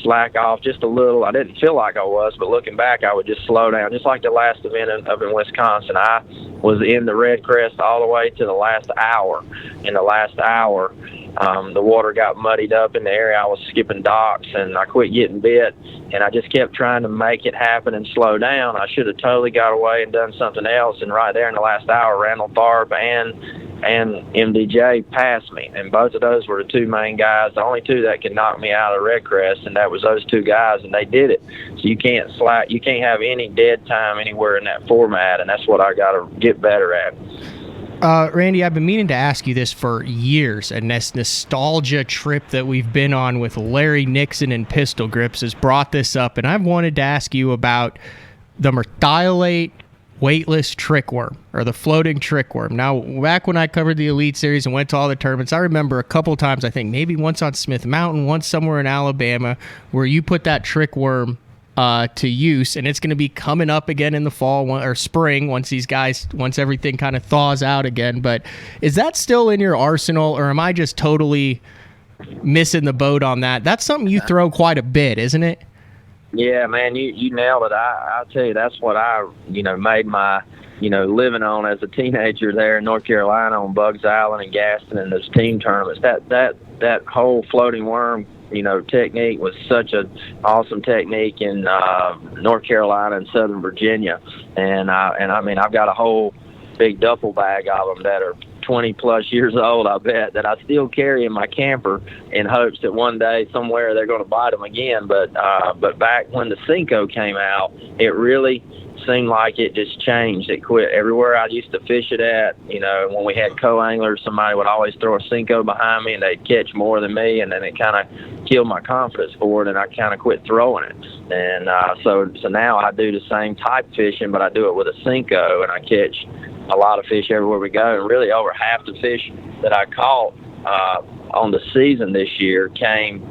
slack off just a little. I didn't feel like I was, but looking back, I would just slow down, just like the last event up in Wisconsin. I was in the Red Crest all the way to the last hour. In the last hour, the water got muddied up in the area. I was skipping docks, and I quit getting bit, and I just kept trying to make it happen and slow down. I should have totally got away and done something else, and right there in the last hour, Randall Tharp and MDJ passed me, and both of those were the two main guys, the only two that could knock me out of Red Crest, and that was those two guys, and they did it. So you can't slack, you can't have any dead time anywhere in that format, and that's what I got to get better at. Randy, I've been meaning to ask you this for years, and this nostalgia trip that we've been on with Larry Nixon and Pistol Grips has brought this up, and I've wanted to ask you about the merthiolate weightless trick worm, or the floating trick worm. Now, back when I covered the Elite Series and went to all the tournaments, I remember a couple times, I think maybe once on Smith Mountain, once somewhere in Alabama, where you put that trick worm to use, and it's going to be coming up again in the fall or spring once everything kind of thaws out again. But is that still in your arsenal, or am I just totally missing the boat on that? That's something you throw quite a bit, isn't it? Yeah, man, you nailed it. I'll tell you, that's what I, made my, living on as a teenager there in North Carolina on Bugs Island and Gaston and those team tournaments. That whole floating worm, technique was such an awesome technique in North Carolina and Southern Virginia. And I mean, I've got a whole big duffel bag of them that are 20 plus years old, I bet, that I still carry in my camper in hopes that one day somewhere they're going to bite them again. But back when the Cinco came out, it really seemed like it just changed. It quit everywhere I used to fish it at. You know, when we had co-anglers, somebody would always throw a Cinco behind me, and they'd catch more than me, and then it kind of killed my confidence for it, and I kind of quit throwing it. And so now I do the same type fishing, but I do it with a Cinco, and I catch a lot of fish everywhere we go. And really over half the fish that I caught on the season this year came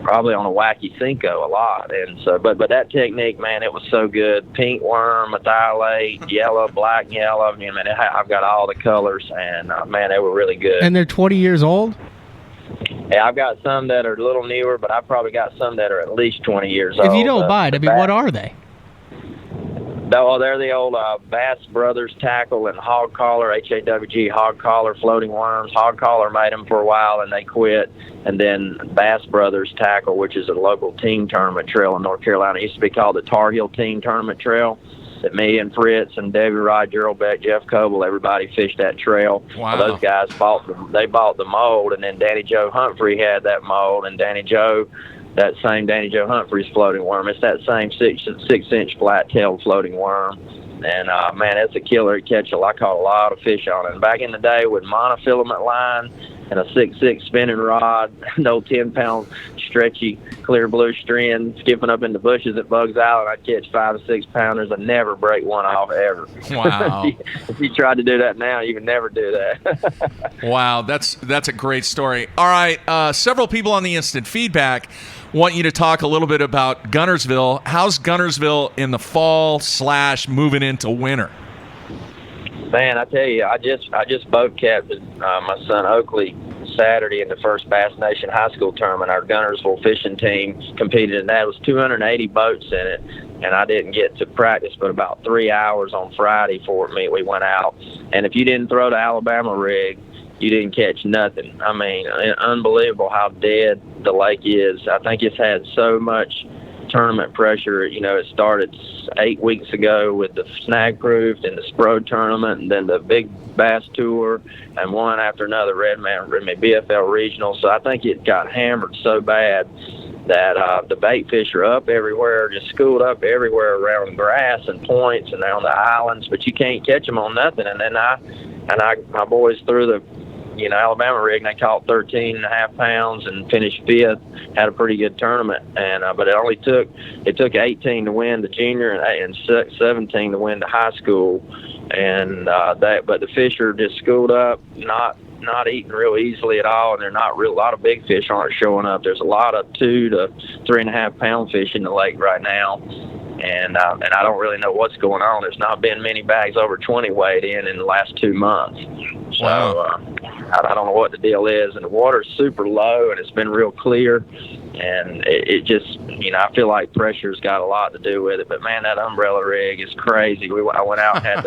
probably on a wacky Cinco a lot. And so, but that technique, man, it was so good. Pink worm, methylate, yellow, black, and yellow. I mean, I've got all the colors, and man, they were really good. And they're 20 years old? Yeah, I've got some that are a little newer, but I've probably got some that are at least 20 years old. If you don't mind, I mean, what are they? No, they're the old Bass Brothers tackle and hog collar, HAWG hog collar floating worms. Hog collar made them for a while and they quit. And then Bass Brothers tackle, which is a local team tournament trail in North Carolina. It used to be called the Tar Heel Team Tournament Trail. That me and Fritz and Debbie Rod, Gerald Beck, Jeff Coble, everybody fished that trail. Wow. Those guys bought the mold, and then Danny Joe Humphrey had that mold, and that same Danny Joe Humphrey's floating worm. It's that same 6-inch flat-tailed floating worm. And, man, it's a killer catch. I caught a lot of fish on it. And back in the day with monofilament line and a 6-6 spinning rod, no 10-pound stretchy clear blue string, skipping up in the bushes at Bugs Island, I'd catch 5 to 6 pounders. I'd never break one off ever. Wow. If you tried to do that now, you would never do that. Wow, that's a great story. All right, several people on the instant feedback want you to talk a little bit about Guntersville. How's Guntersville in the fall / moving into winter? Man, I tell you, I just boat captained my son Oakley Saturday in the first Bass Nation High School tournament. Our Guntersville fishing team competed in that. It was 280 boats in it, and I didn't get to practice but about 3 hours on Friday for me. We went out, and if you didn't throw the Alabama rig, you didn't catch nothing. I mean, unbelievable how dead the lake is. I think it's had so much tournament pressure. You know, it started 8 weeks ago with the Snag Proof and the Spro tournament, and then the Big Bass Tour, and one after another, Redman BFL Regional. So I think it got hammered so bad that the bait fish are up everywhere, just schooled up everywhere around grass and points and on the islands, but you can't catch them on nothing. And then my boys threw the Alabama rig, and they caught 13.5 pounds and finished 5th. Had a pretty good tournament, and but it took 18 to win the junior and 17 to win the high school, and but the fish are just schooled up, not eating real easily at all, and they're not real. A lot of big fish aren't showing up. There's a lot of 2 to 3.5 pound fish in the lake right now. And I don't really know what's going on. There's not been many bags over 20 weighed in the last 2 months. So I don't know what the deal is. And the water's super low, and it's been real clear. And it just, I feel like pressure's got a lot to do with it. But, man, that umbrella rig is crazy. I went out and had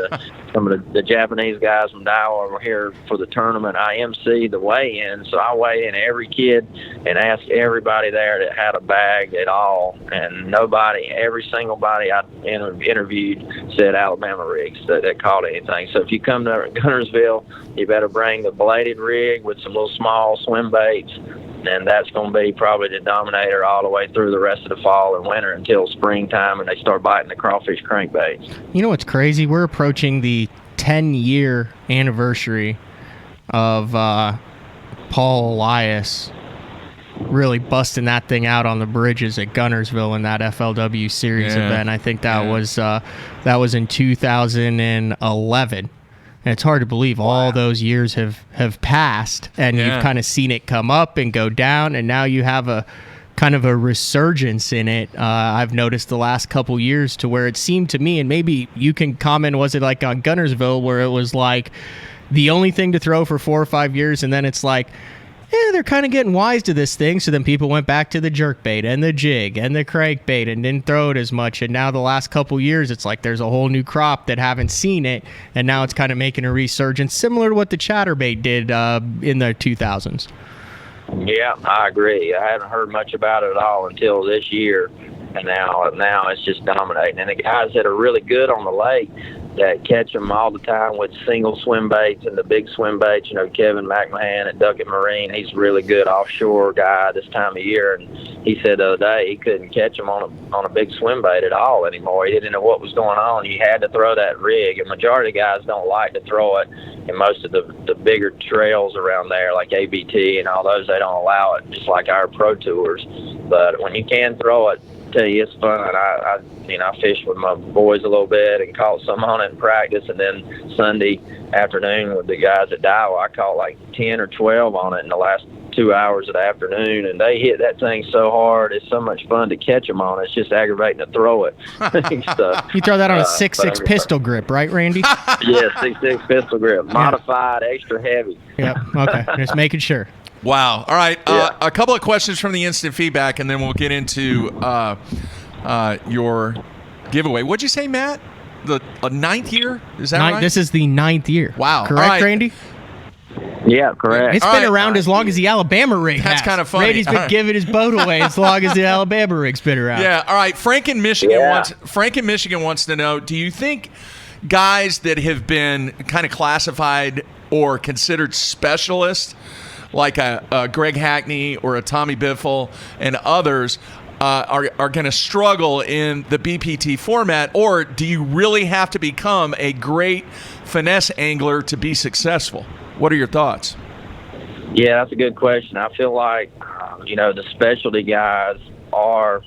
some of the Japanese guys from Daiwa were here for the tournament. I emceed the weigh-in, so I weigh in every kid and ask everybody there that had a bag at all. And every single body I interviewed said Alabama rigs that caught anything. So if you come to Guntersville, you better bring the bladed rig with some little small swim baits, and that's going to be probably the dominator all the way through the rest of the fall and winter until springtime, and they start biting the crawfish crankbaits. You know what's crazy? We're approaching the 10-year anniversary of Paul Elias really busting that thing out on the bridges at Guntersville in that FLW series event. I think that was in 2011. And it's hard to believe all those years have passed, and you've kind of seen it come up and go down, and now you have a kind of a resurgence in it. I've noticed the last couple years to where it seemed to me, and maybe you can comment, was it like on Guntersville where it was like the only thing to throw for 4 or 5 years, and then it's like, they're kind of getting wise to this thing. So then people went back to the jerkbait and the jig and the crankbait and didn't throw it as much. And now the last couple years, it's like there's a whole new crop that haven't seen it. And now it's kind of making a resurgence, similar to what the chatterbait did in the 2000s. Yeah, I agree. I haven't heard much about it at all until this year. And now it's just dominating. And the guys that are really good on the lake, that catch them all the time with single swim baits and the big swim baits. You know, Kevin McMahon at Duckett Marine, he's a really good offshore guy this time of year, and he said the other day he couldn't catch them on a big swim bait at all anymore. He didn't know what was going on. He had to throw that rig, and majority of guys don't like to throw it. And most of the bigger trails around there, like ABT and all those, they don't allow it, just like our pro tours. But when you can throw it, I tell you, it's fun. I fished with my boys a little bit and caught some on it in practice, and then Sunday afternoon with the guys at Daiwa, I caught like 10 or 12 on it in the last 2 hours of the afternoon, and they hit that thing so hard. It's so much fun to catch them on. It's just aggravating to throw it. So, you throw that on a 6.6 pistol grip, right, Randy? Yeah, 6.6 pistol grip, modified, extra heavy. Yep. Okay, just making sure. Wow. All right. A couple of questions from the instant feedback, and then we'll get into your giveaway. What'd you say, Matt? The 9th year? Is that right? This is the 9th year. Wow. Correct, right. Randy? Yeah, correct. It's been around as long as the Alabama rig That's has. kind of funny. Randy's been giving his boat away as long as the Alabama rig's been around. Yeah. All right. Frank in Michigan wants to know, do you think guys that have been kind of classified or considered specialists, like a Greg Hackney or a Tommy Biffle and others, are going to struggle in the BPT format, or do you really have to become a great finesse angler to be successful? What are your thoughts? Yeah, that's a good question. I feel like, the specialty guys are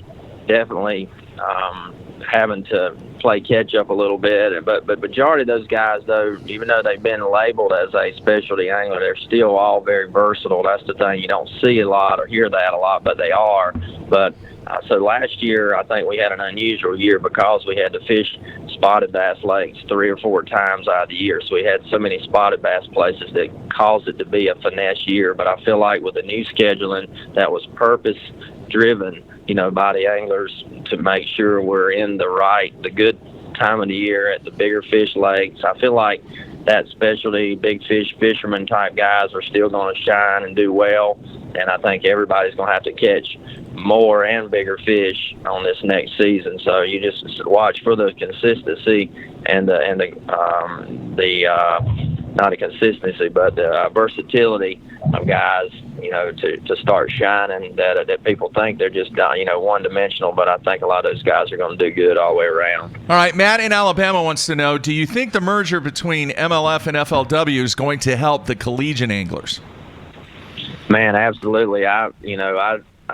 definitely having to play catch up a little bit, but majority of those guys, though, even though they've been labeled as a specialty angler, they're still all very versatile. That's the thing. You don't see a lot or hear that a lot, but they are. But so last year, I think we had an unusual year because we had to fish spotted bass lakes 3 or 4 times out of the year. So we had so many spotted bass places that caused it to be a finesse year. But I feel like with the new scheduling that was purpose driven, by the anglers to make sure we're in the good time of the year at the bigger fish lakes, I feel like that specialty big fish fisherman type guys are still going to shine and do well. And I think everybody's going to have to catch more and bigger fish on this next season. So you just watch for the consistency and not a consistency, but the versatility of guys, to start shining that people think they're just, one-dimensional, but I think a lot of those guys are going to do good all the way around. All right, Matt in Alabama wants to know, do you think the merger between MLF and FLW is going to help the collegiate anglers? Man, absolutely. I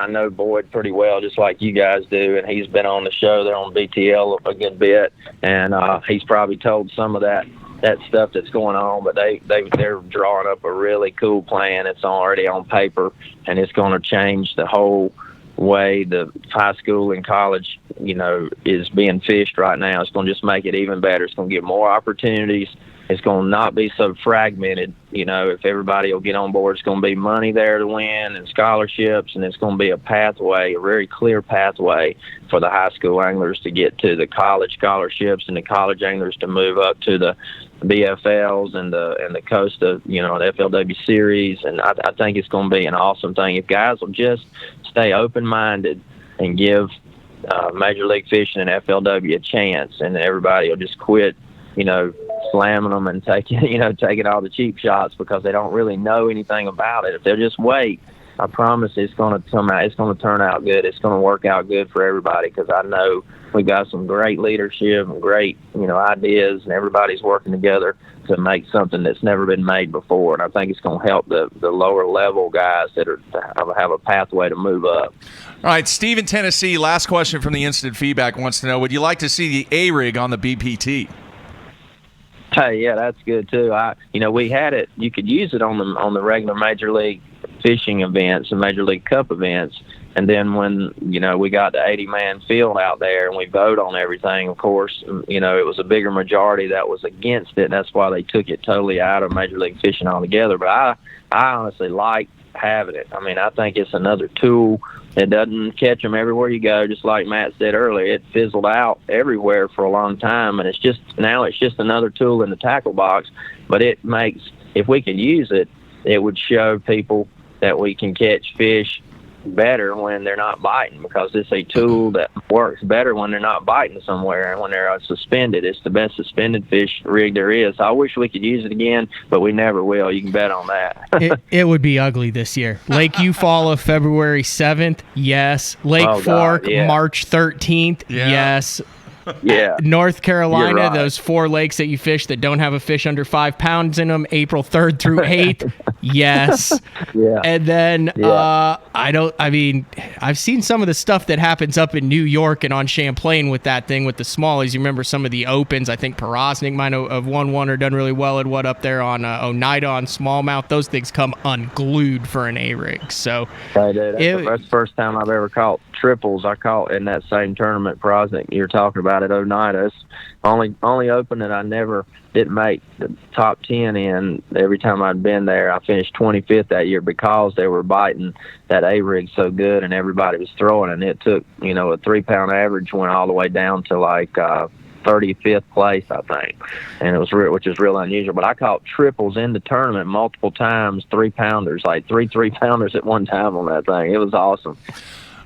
know Boyd pretty well, just like you guys do, and he's been on the show. They're on BTL a good bit, and he's probably told some of that stuff that's going on, but they're drawing up a really cool plan. It's already on paper, and it's going to change the whole way the high school and college, is being fished right now. It's going to just make it even better. It's going to give more opportunities. It's going to not be so fragmented. If everybody will get on board, it's going to be money there to win and scholarships, and it's going to be a pathway, a very clear pathway for the high school anglers to get to the college scholarships and the college anglers to move up to the BFLs and the Costa, the FLW series. And I think it's going to be an awesome thing if guys will just stay open-minded and give Major League Fishing and FLW a chance, and everybody will just quit, slamming them and taking all the cheap shots because they don't really know anything about it. If they'll just wait, I promise it's going to come out. It's going to turn out good. It's going to work out good for everybody because I know we got some great leadership and great, ideas, and everybody's working together to make something that's never been made before. And I think it's going to help the lower level guys that have a pathway to move up. All right, Steve in Tennessee, last question from the instant feedback wants to know, would you like to see the A-rig on the BPT? Hey, yeah, that's good too. We had it. You could use it on the regular Major League fishing events and Major League Cup events. And then when, we got the 80-man field out there and we vote on everything, of course, it was a bigger majority that was against it. That's why they took it totally out of Major League Fishing altogether. But I honestly like having it. I mean, I think it's another tool. It doesn't catch them everywhere you go, just like Matt said earlier. It fizzled out everywhere for a long time, and it's just another tool in the tackle box. But it makes, if we could use it, it would show people that we can catch fish better when they're not biting, because it's a tool that works better when they're not biting somewhere, and when they're suspended. It's the best suspended fish rig there is. I wish we could use it again, but we never will. You can bet on that. It would be ugly this year. Lake Eufaula, February 7th, yes. Lake Fork, yeah. March 13th, yes. Yeah. North Carolina, You're right. those 4 lakes that you fish that don't have a fish under 5 pounds in them, April 3rd through 8th, yes. Yeah. And then I've seen some of the stuff that happens up in New York and on Champlain with that thing with the smallies. You remember some of the opens. I think Porosnik might have won one or done really well at what up there on Oneida on smallmouth. Those things come unglued for an A-rig. So That's the first time I've ever caught triples. I caught in that same tournament, Porosnik, you're talking about at Oneida. It's only open that I never didn't make the top 10 in. Every time I'd been there, I finished 25th that year because they were biting that A-rig so good and everybody was throwing, and it took, a 3-pound average went all the way down to like 35th place, I think, and it was which is real unusual. But I caught triples in the tournament multiple times, 3-pounders, like three 3-pounders at one time on that thing. It was awesome.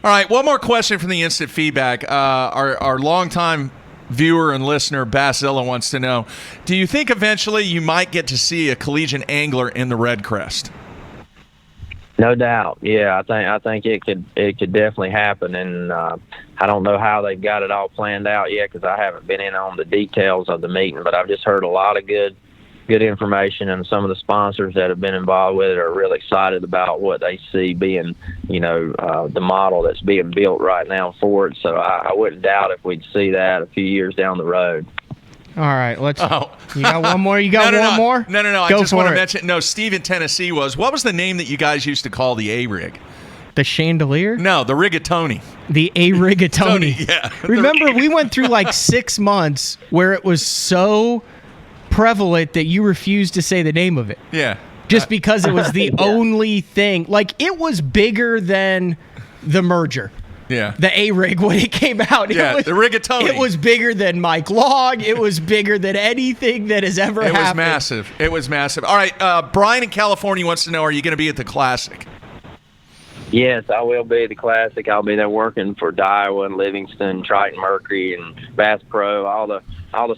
All right, one more question from the instant feedback. Our longtime viewer and listener, Bassilla, wants to know, do you think eventually you might get to see a collegiate angler in the Red Crest? No doubt. Yeah, I think it could definitely happen, and I don't know how they've got it all planned out yet because I haven't been in on the details of the meeting, but I've just heard a lot of good information, and some of the sponsors that have been involved with it are really excited about what they see being, the model that's being built right now for it. So I wouldn't doubt if we'd see that a few years down the road. All right, let's. You got one more? You got one more? No. Go I just want to for it. mention. No, Steve in Tennessee what was the name that you guys used to call the A-rig? The chandelier? No, the rigatoni. The A-rigatoni. Yeah. Remember, we went through like 6 months where it was so prevalent that you refused to say the name of it. Yeah. Just because it was the only thing. Like, it was bigger than the merger. Yeah. The A-rig when it came out. Yeah, the rigatoni. It was bigger than Mike Log. It was bigger than anything that has ever happened. It was massive. All right, Brian in California wants to know, are you going to be at the Classic? Yes, I will be at the Classic. I'll be there working for Daiwa and Livingston, Triton Mercury, and Bass Pro, all the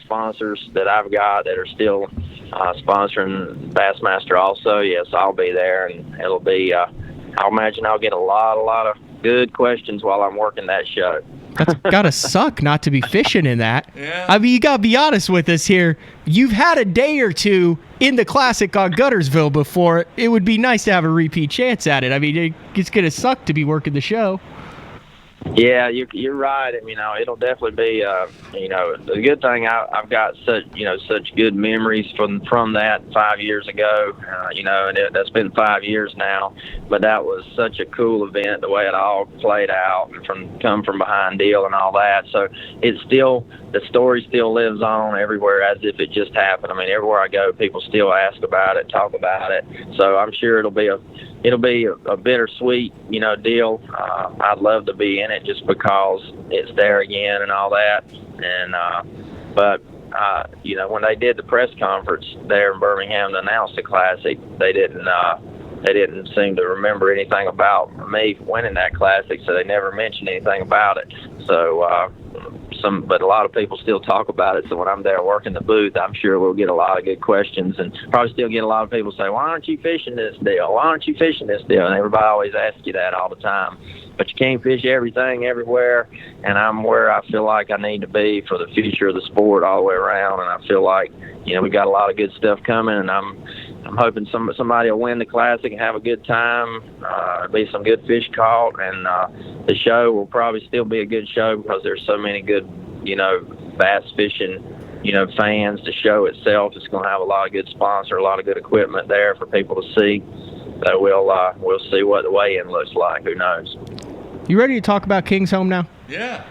sponsors that I've got that are still sponsoring Bassmaster also. Yes, I'll be there, and it'll be, I'll imagine I'll get a lot of good questions while I'm working that show. That's gotta suck not to be fishing in that. Yeah. I mean, you gotta be honest with us here. You've had a day or two in the Classic on Guttersville before. It would be nice to have a repeat chance at it. I mean, it's gonna suck to be working the show. Yeah, you're right. I mean, it'll definitely be, the good thing I've got such good memories from that 5 years ago, and that's been 5 years now, but that was such a cool event, the way it all played out, and come from behind deal and all that. So the story still lives on everywhere as if it just happened. I mean, everywhere I go, people still ask about it, talk about it. So I'm sure it'll be a bittersweet, deal. I'd love to be in it just because it's there again and all that. And but when they did the press conference there in Birmingham to announce the Classic, they didn't seem to remember anything about me winning that Classic, so they never mentioned anything about it. So but a lot of people still talk about it. So when I'm there working the booth, I'm sure we'll get a lot of good questions, and probably still get a lot of people say, "Why aren't you fishing this deal? Why aren't you fishing this deal?" And everybody always asks you that all the time. But you can't fish everything everywhere, and I'm where I feel like I need to be for the future of the sport all the way around. And I feel like we got a lot of good stuff coming, and I'm hoping somebody will win the Classic and have a good time. Be some good fish caught, and the show will probably still be a good show because there's so many good, bass fishing, fans. The show itself is going to have a lot of good sponsors, a lot of good equipment there for people to see. So we'll see what the weigh-in looks like. Who knows? You ready to talk about King's Home now? Yeah.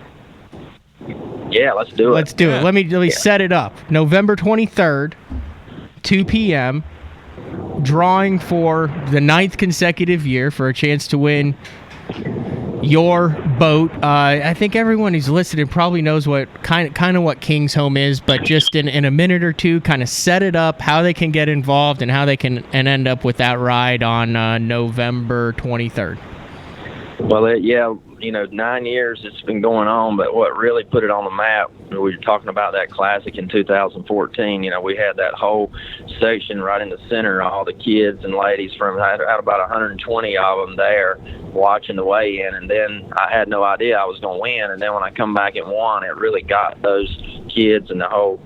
Yeah, let's do it. Let's do it. Let me set it up. November 23rd, 2 p.m., drawing for the 9th consecutive year for a chance to win your boat. I think everyone who's listening probably knows what kind of what King's Home is, but just in a minute or two, kind of set it up, how they can get involved, and how they can end up with that ride on November 23rd. Well, 9 years it's been going on, but what really put it on the map, we were talking about that classic in 2014, we had that whole section right in the center, all the kids and ladies I had about 120 of them there watching the weigh-in, and then I had no idea I was going to win, and then when I come back and won, it really got those kids and the whole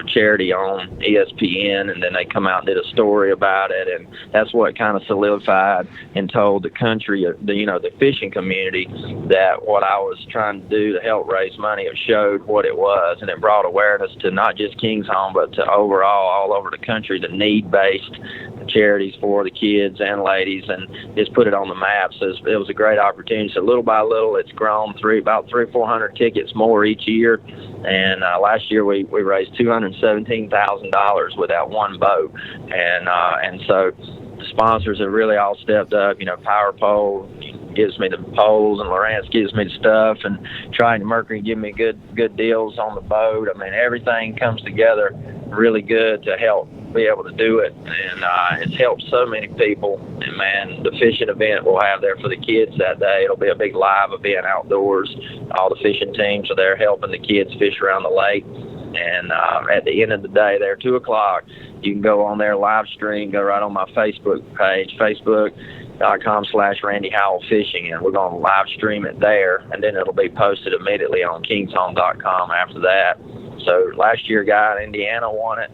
charity on ESPN, and then they come out and did a story about it, and that's what kind of solidified and told the country, the fishing community, that what I was trying to do to help raise money, it showed what it was, and it brought awareness to not just King's Home, but to overall all over the country, the need-based charities for the kids and ladies, and just put it on the map. So it was a great opportunity. So little by little, it's grown about 300-400 tickets more each year. And last year we raised $217,000 with that one boat, and so the sponsors have really all stepped up. Power Pole gives me the poles, and Lawrence gives me the stuff, and Trident Mercury give me good deals on the boat. I mean, everything comes together really good to help be able to do it, and it's helped so many people. And man, the fishing event we'll have there for the kids that day, it'll be a big live event outdoors. All the fishing teams are there helping the kids fish around the lake, and at the end of the day there, 2:00, you can go on there, live stream, go right on my Facebook page, facebook.com/Randy Howell Fishing, and we're going to live stream it there, and then it'll be posted immediately on kingshome.com after that. So last year, a guy in Indiana won it.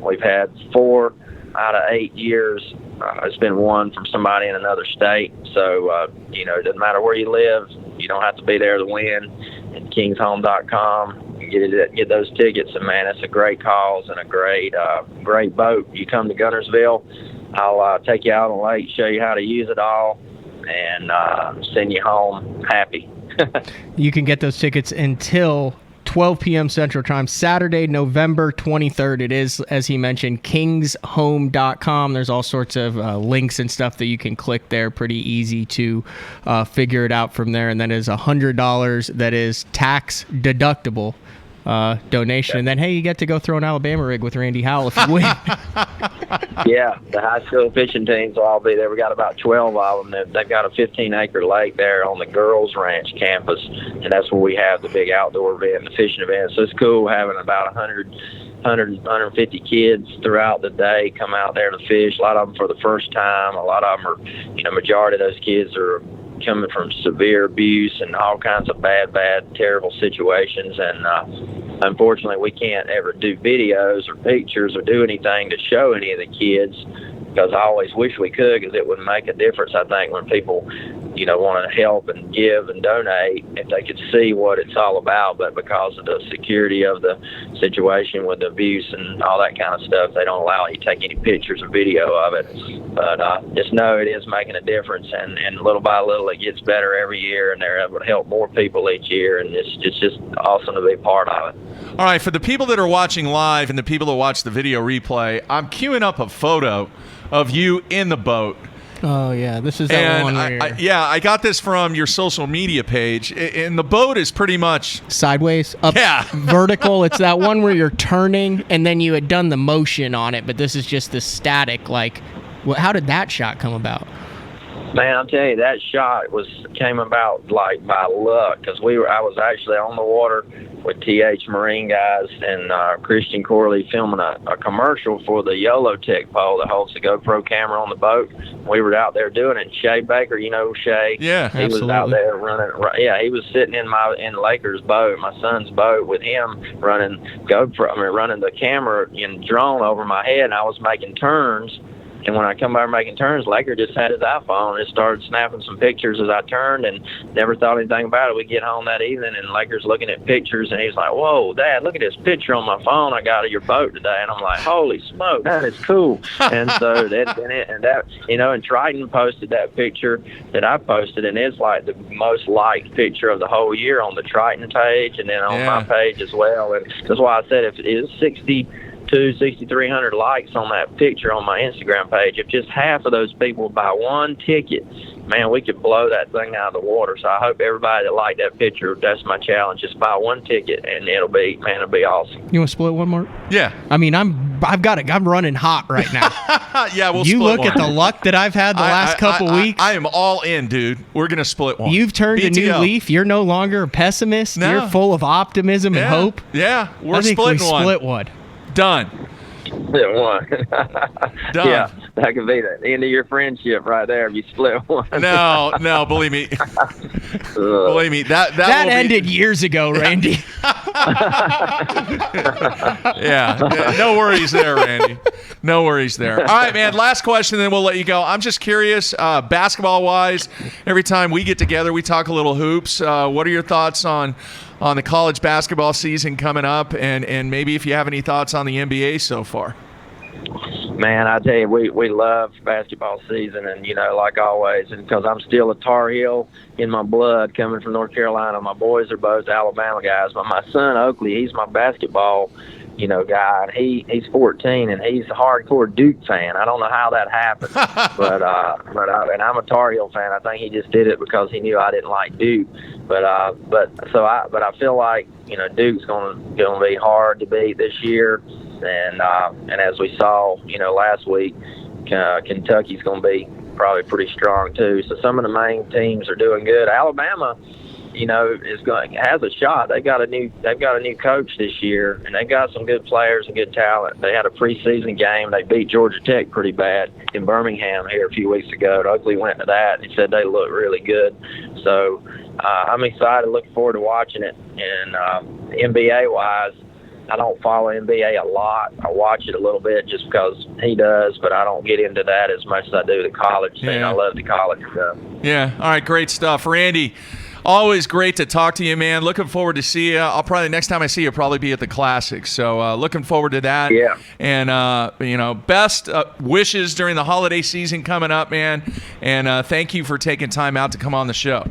We've had 4 out of 8 years. It's been won from somebody in another state. So, it doesn't matter where you live. You don't have to be there to win. At kingshome.com, you get those tickets, and man, it's a great cause and a great boat. You come to Guntersville, I'll take you out on the lake, show you how to use it all, and send you home happy. You can get those tickets until 12 p.m. Central Time, Saturday, November 23rd. It is, as he mentioned, kingshome.com. There's all sorts of links and stuff that you can click there. Pretty easy to figure it out from there. And that is $100. That is tax deductible donation. And then, hey, you get to go throw an Alabama rig with Randy Howell if you win. Yeah, the high school fishing teams will all be there. We got about 12 of them. They've got a 15-acre lake there on the girls' ranch campus, and that's where we have the big outdoor event, the fishing event. So it's cool having about 150 kids throughout the day come out there to fish. A lot of them for the first time. A lot of them are, majority of those kids are coming from severe abuse and all kinds of bad, terrible situations. And unfortunately, we can't ever do videos or pictures or do anything to show any of the kids, because I always wish we could, because it would make a difference, I think, when people, want to help and give and donate, if they could see what it's all about. But because of the security of the situation with the abuse and all that kind of stuff, they don't allow you to take any pictures or video of it. But just know it is making a difference, and little by little it gets better every year, and they're able to help more people each year, and it's just awesome to be part of it. All right, for the people that are watching live and the people that watch the video replay, I'm queuing up a photo of you in the boat. Oh, yeah. This is that one where I got this from your social media page, and the boat is pretty much sideways, up, vertical. It's that one where you're turning, and then you had done the motion on it, but this is just the static. How did that shot come about? Man, I'm telling you, that shot came about like by luck, because I was actually on the water with TH Marine guys and Christian Corley filming a commercial for the YOLO Tech pole that holds the GoPro camera on the boat. We were out there doing it. And Shay Baker, Shay? Yeah, he absolutely. was out there running. Yeah, he was sitting in Laker's boat, my son's boat, with him running the camera and drone over my head, and I was making turns. And when I come by making turns, Laker just had his iPhone and started snapping some pictures as I turned, and never thought anything about it. We get home that evening, and Laker's looking at pictures, and he's like, "Whoa, Dad, look at this picture on my phone I got of your boat today." And I'm like, "Holy smoke, that is cool." And so and Triton posted that picture that I posted, and it's like the most liked picture of the whole year on the Triton page, and then on my page as well. And that's why I said if it is 60 6,300 likes on that picture on my Instagram page. If just half of those people buy one ticket, man, we could blow that thing out of the water. So I hope everybody that liked that picture, that's my challenge. Just buy one ticket, and it'll be awesome. You want to split one more? Yeah. I mean, I'm running hot right now. Yeah, we'll you split look one. at the luck that I've had the last couple weeks. I am all in, dude. We're gonna split one. You've turned a new BTL. leaf. You're no longer a pessimist. No. You're full of optimism and hope. Yeah, we're I think splitting we one. split one. Done. Split one. Done. Yeah, that could be the end of your friendship right there if you split one. No, believe me. Believe me, that will ended years ago, Randy. Yeah, no worries there, Randy. No worries there. All right, man, last question, then we'll let you go. I'm just curious, basketball-wise, every time we get together, we talk a little hoops. What are your thoughts on the college basketball season coming up, and maybe if you have any thoughts on the NBA so far? Man, I tell you, we love basketball season, and, like always, and because I'm still a Tar Heel in my blood coming from North Carolina. My boys are both Alabama guys, but my son, Oakley, he's my basketball, guy, and he's 14, and he's a hardcore Duke fan. I don't know how that happened, but I'm a Tar Heel fan. I think he just did it because he knew I didn't like Duke. But I feel like, Duke's going to be hard to beat this year. And as we saw, last week, Kentucky's going to be probably pretty strong too. So some of the main teams are doing good. Alabama, has a shot. They've got a new coach this year, and they've got some good players and good talent. They had a preseason game. They beat Georgia Tech pretty bad in Birmingham here a few weeks ago. Oakley went to that, and he said they look really good. So I'm excited, looking forward to watching it. And NBA-wise, I don't follow NBA a lot. I watch it a little bit just because he does, but I don't get into that as much as I do the college thing. Yeah. I love the college stuff. Yeah. All right. Great stuff. Randy, always great to talk to you, man. Looking forward to see you. I'll probably, next time I see you, probably be at the Classic. So looking forward to that. Yeah. And, best wishes during the holiday season coming up, man. And thank you for taking time out to come on the show.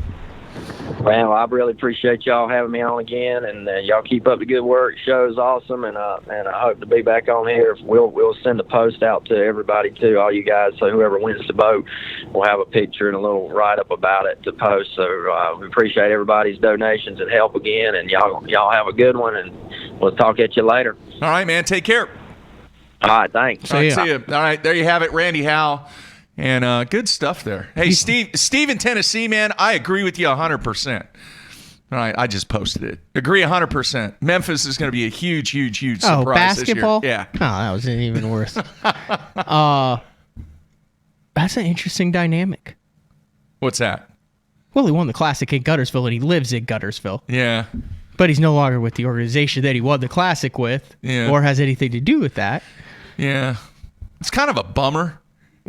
Well, I really appreciate y'all having me on again, and y'all keep up the good work. The show is awesome, and I hope to be back on here. We'll send a post out to everybody too, all you guys. So whoever wins the vote, will have a picture and a little write up about it to post. So we appreciate everybody's donations and help again, and y'all have a good one, and we'll talk at you later. All right, man. Take care. All right, thanks. All right, see you. All right, there you have it, Randy Howell. And good stuff there. Hey, Steve in Tennessee, man, I agree with you 100%. All right, I just posted it. Agree 100%. Memphis is going to be a huge, huge, huge surprise basketball? this year. Yeah. Oh, that was even worse. That's an interesting dynamic. What's that? Well, he won the Classic in Guttersville, and he lives in Guttersville. Yeah. But he's no longer with the organization that he won the Classic with, or has anything to do with that. Yeah. It's kind of a bummer.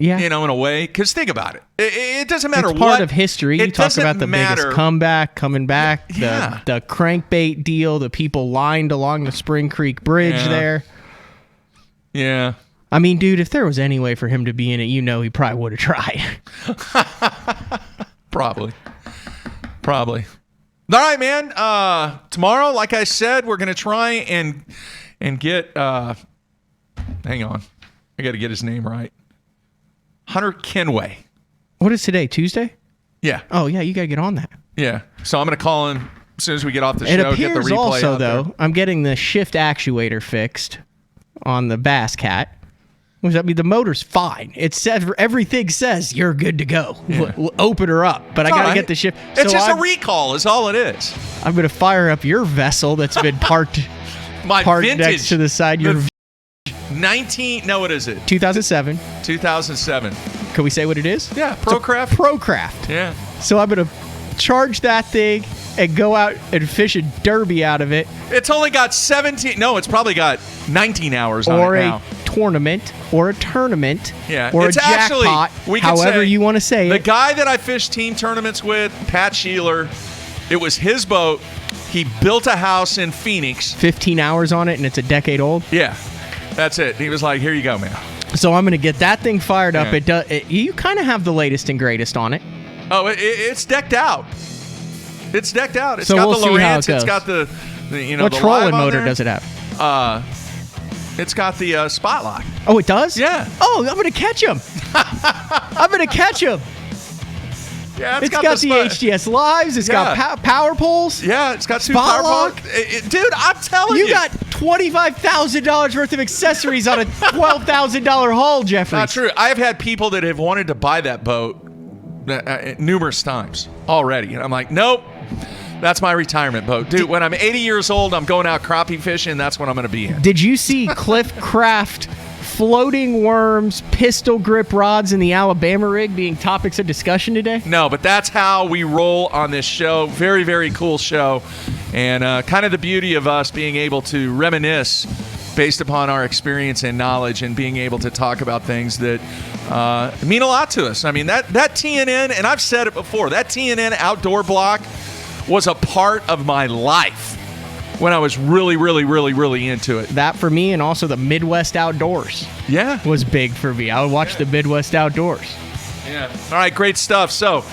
Yeah. In a way. Because think about it. It doesn't matter what. It's part of history. You talk about the matter. biggest comeback, coming back, the crankbait deal, the people lined along the Spring Creek Bridge there. Yeah. I mean, dude, if there was any way for him to be in it, he probably would have tried. Probably. All right, man. Tomorrow, like I said, we're going to try and get hang on. I got to get his name right. Hunter Kenway. What is today, Tuesday? Yeah. Oh, yeah, you got to get on that. Yeah. So I'm going to call him as soon as we get off the It show, get the appears replay also, out though, there. I'm getting the shift actuator fixed on the Bass Cat. Which, I mean, the motor's fine. It says, everything says you're good to go. Yeah. We'll open her up, but I got to get the shift. It's just a recall is all it is. I'm going to fire up your vessel that's been parked, Vintage. next to the side. Your 2007. 2007. Can we say what it is? Yeah, Procraft. Procraft. Yeah. So I'm going to charge that thing and go out and fish a derby out of it. It's only got 17. No, it's probably got 19 hours on or it now. a tournament, or a tournament, Yeah, or it's a jackpot, we can however say, you want to say the it. guy that I fished team tournaments with, Pat Sheeler, it was his boat. He built a house in Phoenix. 15 hours on it, and it's a decade old. Yeah, that's it. He was like, "Here you go, man." So I'm going to get that thing fired up. Yeah. You kind of have the latest and greatest on it. Oh, it's decked out. It's decked out. It's So got we'll the see how it Lowrance. It's goes. got the What the trolling live on motor there. does it have? It's got the spot lock. Oh, it does? Yeah. Oh, I'm going to catch him. I'm going to catch him. Yeah, it's got the HDS Lives. It's got power poles. Yeah, it's got two Spot power lock. poles. Dude, I'm telling you. You got $25,000 worth of accessories on a $12,000 haul, Jeffrey. Not true. I've had people that have wanted to buy that boat numerous times already. And I'm like, nope. That's my retirement boat. Dude, when I'm 80 years old, I'm going out crappie fishing. That's what I'm going to be in. Did you see Cliff Craft floating worms, pistol grip rods in the Alabama rig being topics of discussion today? No, but that's how we roll on this show. Very, very cool show. And kind of the beauty of us being able to reminisce based upon our experience and knowledge and being able to talk about things that mean a lot to us. I mean, that TNN, and I've said it before, that TNN outdoor block was a part of my life when I was really, really, really, really into it. That for me, and also the Midwest Outdoors. Yeah. Was big for me. I would watch the Midwest Outdoors. Yeah. All right, great stuff. So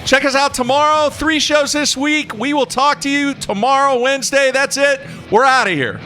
check us out tomorrow. 3 shows this week. We will talk to you tomorrow, Wednesday. That's it. We're out of here.